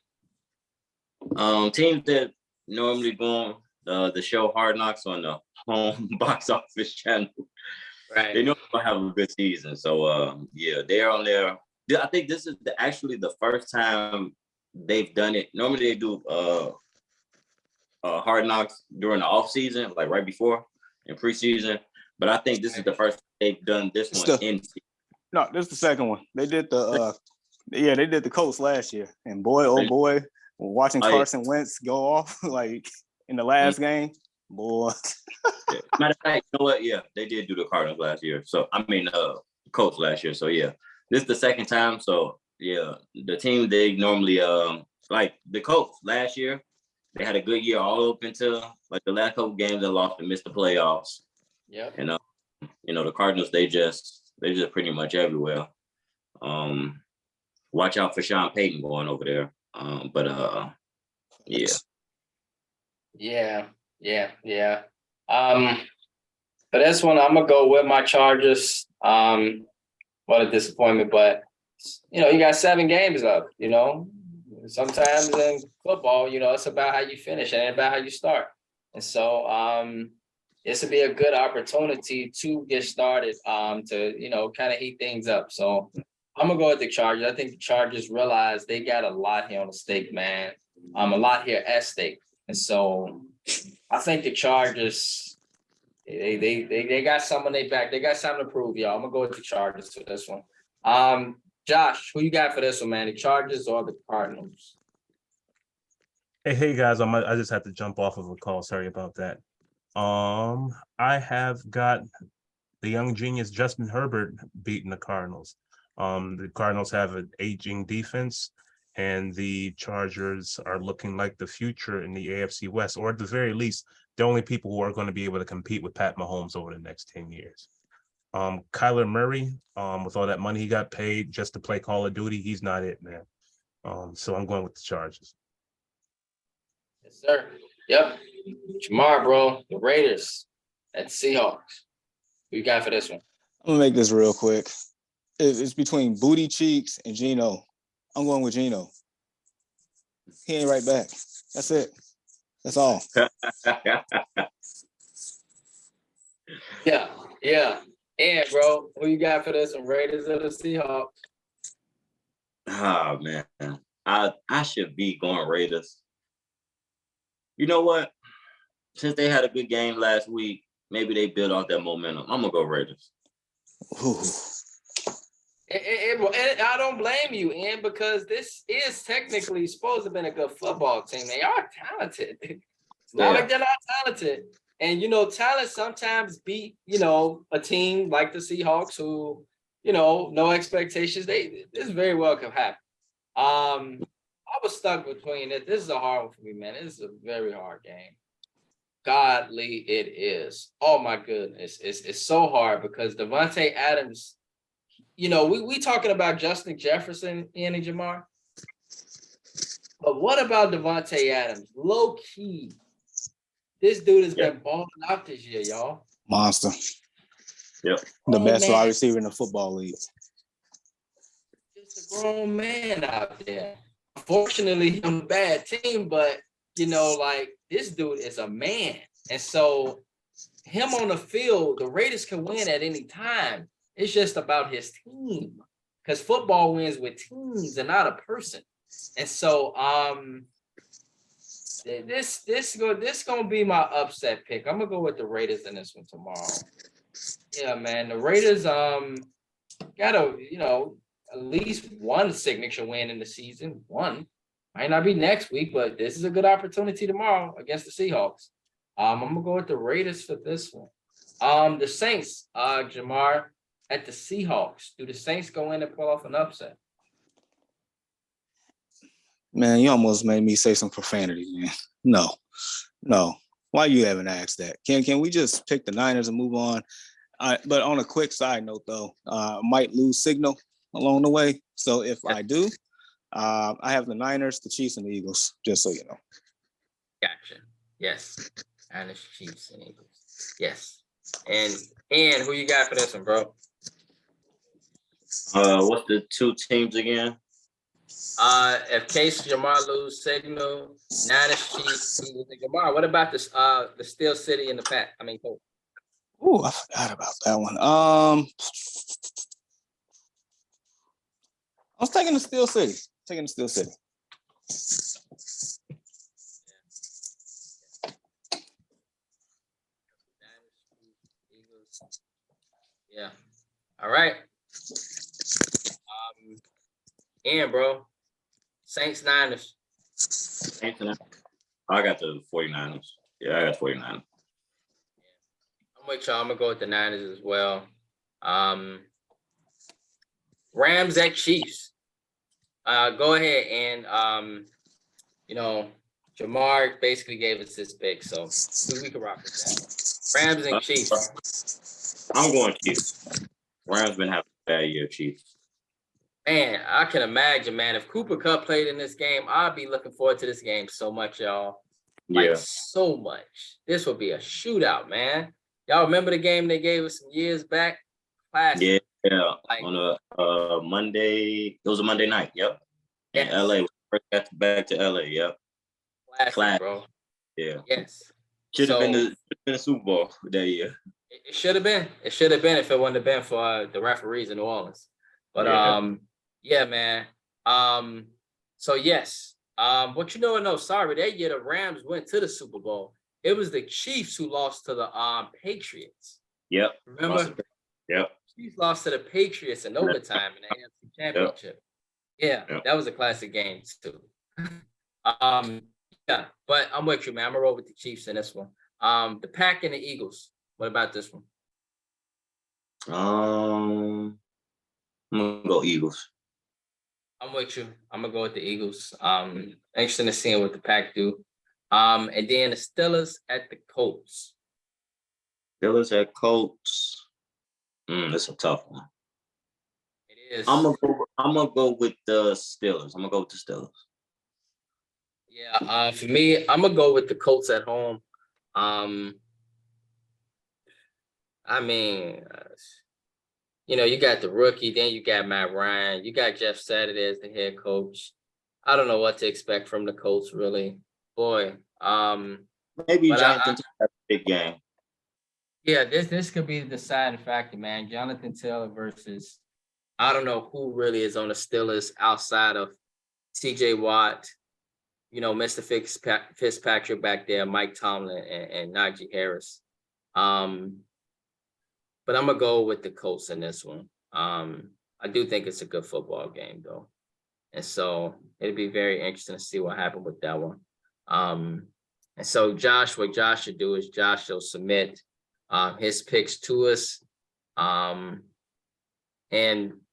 Teams that normally go on the show Hard Knocks on the home box office channel. Right. They know they're gonna have a good season. So yeah, they're on there. I think this is actually the first time they've done it. Normally they do Hard Knocks during the off season, like right before in preseason. But I think this is the first they've done this one in season. No, this is the second one. They did they did the Colts last year. And boy, oh boy, watching Carson Wentz go off like in the last game, boy. Matter of fact, you know what? Yeah, they did do the Cardinals last year. So I mean Colts last year. So yeah. This is the second time. So yeah, the team they normally like the Colts last year, they had a good year all up until like the last couple games they lost and missed the playoffs. Yeah. And you know, the Cardinals, they just pretty much everywhere. Watch out for Sean Payton going over there. Yeah. Yeah. For this one, I'm gonna go with my Chargers. What a disappointment, but you know, you got 7 games up, you know. Sometimes in football, you know, it's about how you finish and about how you start. And so this would be a good opportunity to get started, to, you know, kind of heat things up. So I'm gonna go with the Chargers. I think the Chargers realize they got a lot here on the stake, man. A lot here at stake. And so I think the Chargers, they got something on their back. They got something to prove, y'all. I'm gonna go with the Chargers for this one. Josh, who you got for this one, man? The Chargers or the Cardinals? Hey guys, I just had to jump off of a call. Sorry about that. I have got the young genius Justin Herbert beating the Cardinals. The Cardinals have an aging defense, and the Chargers are looking like the future in the AFC West, or at the very least, the only people who are going to be able to compete with Pat Mahomes over the next 10 years. Kyler Murray, with all that money he got paid just to play Call of Duty, he's not it, man. So I'm going with the Chargers. Yes, sir. Yep. Jamar, bro, the Raiders at Seahawks. Who you got for this one? I'm gonna make this real quick. It's between Booty Cheeks and Geno. I'm going with Geno. He ain't right back. That's it. That's all. Yeah. And bro, who you got for this one? Raiders or the Seahawks? Oh man, I should be going Raiders. You know what? Since they had a good game last week, maybe they build off that momentum. I'm gonna go Raiders. Ooh. And I don't blame you, and because this is technically supposed to have been a good football team. They are talented. It's not like they're not talented. And, you know, talent sometimes beat, you know, a team like the Seahawks who, you know, no expectations. This very well could happen. I was stuck between it. This is a hard one for me, man. This is a very hard game. Godly it is. Oh my goodness. It's so hard because Devontae Adams, we talking about Justin Jefferson, Andy Jamar. But what about Devontae Adams? Low key. This dude has been balling out this year, y'all. Monster. Yep. The best wide man. receiver in the football league. Just a grown man out there. Unfortunately, on a bad team, but this dude is a man. And so him on the field, the Raiders can win at any time. It's just about his team. Because football wins with teams and not a person. And so this gonna be my upset pick. I'm gonna go with the Raiders in this one tomorrow. Yeah, man. The Raiders got at least one signature win in the season. One might not be next week, but this is a good opportunity tomorrow against the Seahawks. I'm gonna go with the Raiders for this one. The Saints, Jamar, at the Seahawks. Do the Saints go in and pull off an upset? Man, you almost made me say some profanity, man. No. Why you haven't asked that? Can we just pick the Niners and move on? But on a quick side note, though, might lose signal along the way. So if I do, I have the Niners, the Chiefs, and the Eagles, just so you know. Gotcha. Yes. Niners, Chiefs, and Eagles. Yes. And who you got for this one, bro? What's the two teams again? If case Jamar lose signal, Niners, Chiefs, Eagles, and Jamar. What about this? The Steel City and the Pack. Colts. Oh, I forgot about that one. I was taking the Steel City. Yeah. All right. And bro, Saints Niners. I got the 49ers. Yeah, I got 49ers. I'm with y'all. I'm gonna go with the Niners as well. Rams at Chiefs. Go ahead and Jamar basically gave us his pick, so we can rock with that. Rams and Chiefs. I'm going Chiefs. Rams been having a bad year, Chiefs. Man, I can imagine, man. If Cooper Kupp played in this game, I'd be looking forward to this game so much, y'all. Like, so much. This would be a shootout, man. Y'all remember the game they gave us some years back? Classic. Yeah. Like, on a Monday. It was a Monday night. Yep. In LA. We first got back to LA. Yep. Classic, bro. Yeah. Yes. Should have been the Super Bowl that year. It should have been. It should have been if it wouldn't have been for the referees in New Orleans. But yeah, man. So yes. But that year the Rams went to the Super Bowl. It was the Chiefs who lost to the Patriots. Yep. Remember? Yep. Chiefs lost to the Patriots in overtime in the AFC Championship. Yep. Yeah, that was a classic game too. Yeah, but I'm with you, man. I'm gonna roll with the Chiefs in this one. The Pack and the Eagles. What about this one? I'm gonna go Eagles. I'm with you. I'm gonna go with the Eagles. Interesting to see what the Pack do. And then the Steelers at the Colts. Steelers at Colts. That's a tough one. It is. I'm gonna go with the Steelers. Yeah. For me, I'm gonna go with the Colts at home. You got the rookie, then you got Matt Ryan, you got Jeff Saturday as the head coach. I don't know what to expect from the Colts, really. Boy, maybe Jonathan has a big game. Yeah, this could be the deciding factor, man. Jonathan Taylor versus I don't know who really is on the Steelers outside of T.J. Watt, Mr. Fitzpatrick back there, Mike Tomlin, and Najee Harris. But I'm going to go with the Colts in this one. I do think it's a good football game, though. And so it'll be very interesting to see what happened with that one. And so what Josh should do is Josh will submit his picks to us. And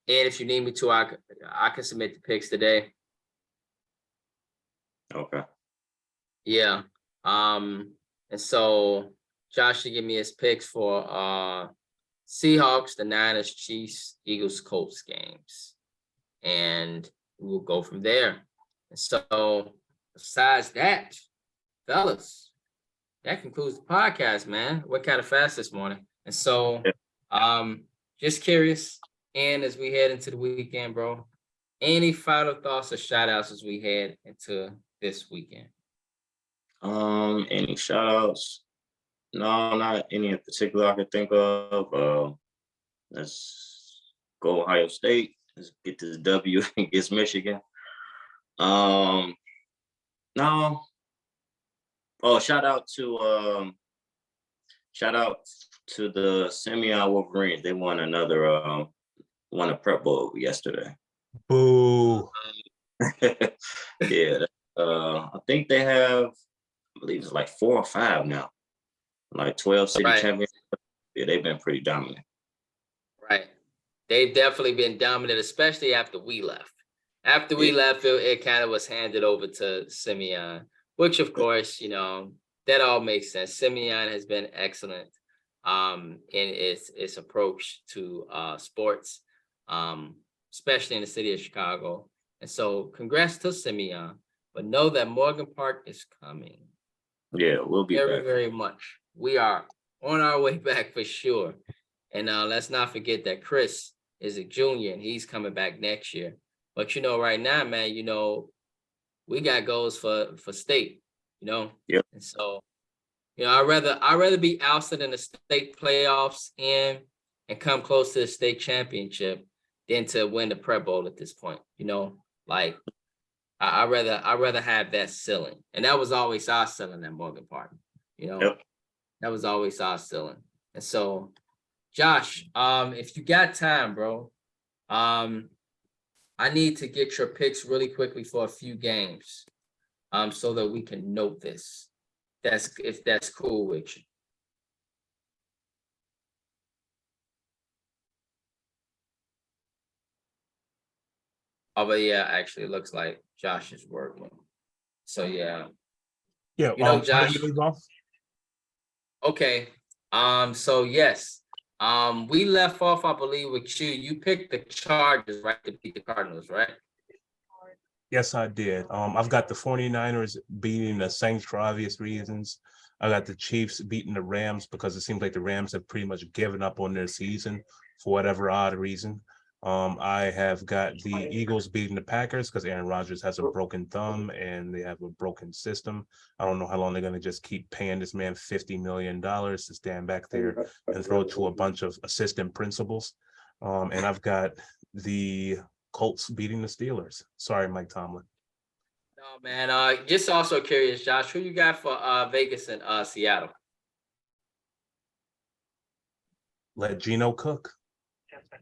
if you need me to, I can submit the picks today. Okay. Yeah. And so Josh should give me his picks for Seahawks, the Niners, Chiefs, Eagles, Colts games. And we'll go from there. And so besides that, fellas, that concludes the podcast, man. We're kind of fast this morning. And so just curious, and as we head into the weekend, bro, any final thoughts or shout outs as we head into this weekend? Any shout outs? No, not any in particular I could think of. Let's go Ohio State. Let's get this W against Michigan. No. Oh, shout out to the Simeon Wolverines. They won won a Prep Bowl yesterday. Boo. Yeah. I think they have, I believe it's like 4 or 5 now. Like 12 city champions. Yeah, they've been pretty dominant. Right. They've definitely been dominant, especially after we left. After we left, it kind of was handed over to Simeon, which of course, that all makes sense. Simeon has been excellent in its approach to sports, especially in the city of Chicago. And so congrats to Simeon, but know that Morgan Park is coming. Yeah, we'll be very, back. very much. We are on our way back for sure. And let's not forget that Chris is a junior and he's coming back next year. But right now, man, we got goals for state, Yep. And so, I'd rather be ousted in the state playoffs and come close to the state championship than to win the Prep Bowl at this point. Like I'd rather have that ceiling. And that was always our ceiling at Morgan Park, Yep. That was always our ceiling. And so, Josh, if you got time, bro, I need to get your picks really quickly for a few games, so that we can note this. If that's cool with you. Oh, but yeah, actually, it looks like Josh is working. So yeah. Yeah. Josh. Okay. So yes. We left off, I believe, with you. You picked the Chargers, right, to beat the Cardinals, right? Yes, I did. I've got the 49ers beating the Saints for obvious reasons. I got the Chiefs beating the Rams because it seems like the Rams have pretty much given up on their season for whatever odd reason. I have got the Eagles beating the Packers because Aaron Rodgers has a broken thumb and they have a broken system. I don't know how long they're going to just keep paying this man $50 million to stand back there and throw to a bunch of assistant principals. And I've got the Colts beating the Steelers. Sorry, Mike Tomlin. No, man. Just also curious, Josh, who you got for Vegas and Seattle? Let Geno cook.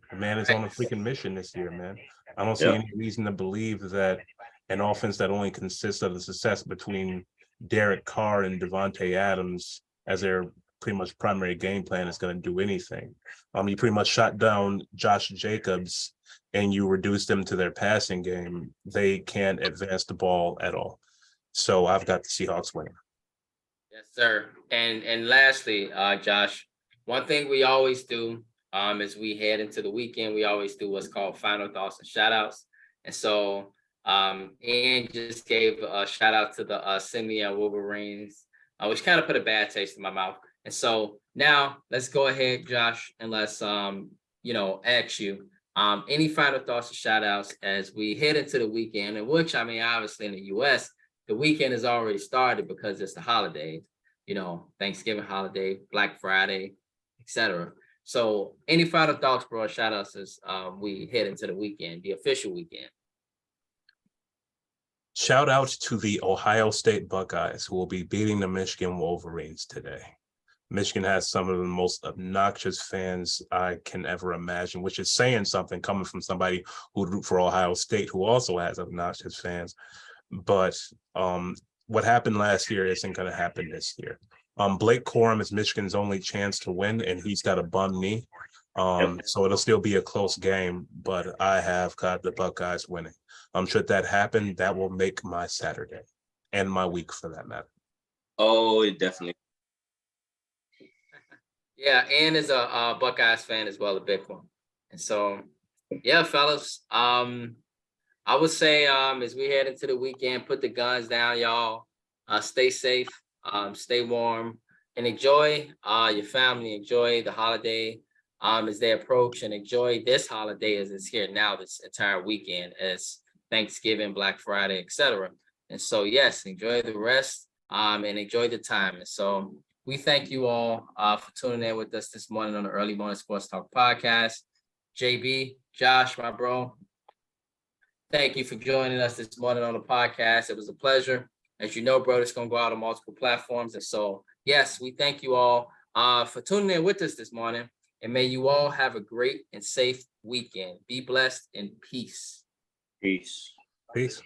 The man is on a freaking mission this year, man. I don't see any reason to believe that an offense that only consists of the success between Derek Carr and Devontae Adams as their pretty much primary game plan is going to do anything. You pretty much shot down Josh Jacobs and you reduce them to their passing game. They can't advance the ball at all. So I've got the Seahawks winning. Yes, sir. And lastly, Josh, one thing we always do as we head into the weekend, we always do what's called final thoughts and shout outs. And so Ian just gave a shout out to the Simeon Wolverines, which kind of put a bad taste in my mouth. And so now let's go ahead, Josh, and let's ask you any final thoughts or shout outs as we head into the weekend, in which, obviously in the US, the weekend has already started because it's the holidays, Thanksgiving holiday, Black Friday, etc. So any final thoughts, bro, shout outs as we head into the weekend, the official weekend? Shout out to the Ohio State Buckeyes who will be beating the Michigan Wolverines today. Michigan has some of the most obnoxious fans I can ever imagine, which is saying something coming from somebody who root for Ohio State, who also has obnoxious fans. But what happened last year isn't going to happen this year. Blake Corum is Michigan's only chance to win, and he's got a bum knee. So it'll still be a close game, but I have got the Buckeyes winning. Should that happen, that will make my Saturday. and my week for that matter. Oh, it definitely. Yeah, and is a Buckeyes fan as well, a big one. And so, yeah, fellas, I would say as we head into the weekend, put the guns down, y'all. Stay safe, stay warm, and enjoy your family. Enjoy the holiday as they approach, and enjoy this holiday as it's here now. This entire weekend, as Thanksgiving, Black Friday, etc. And so, yes, enjoy the rest and enjoy the time. And so, we thank you all for tuning in with us this morning on the Early Morning Sports Talk podcast. JB, Josh, my bro, thank you for joining us this morning on the podcast. It was a pleasure. As you know, bro, it's going to go out on multiple platforms. And so, yes, we thank you all for tuning in with us this morning. And may you all have a great and safe weekend. Be blessed and peace. Peace. Peace.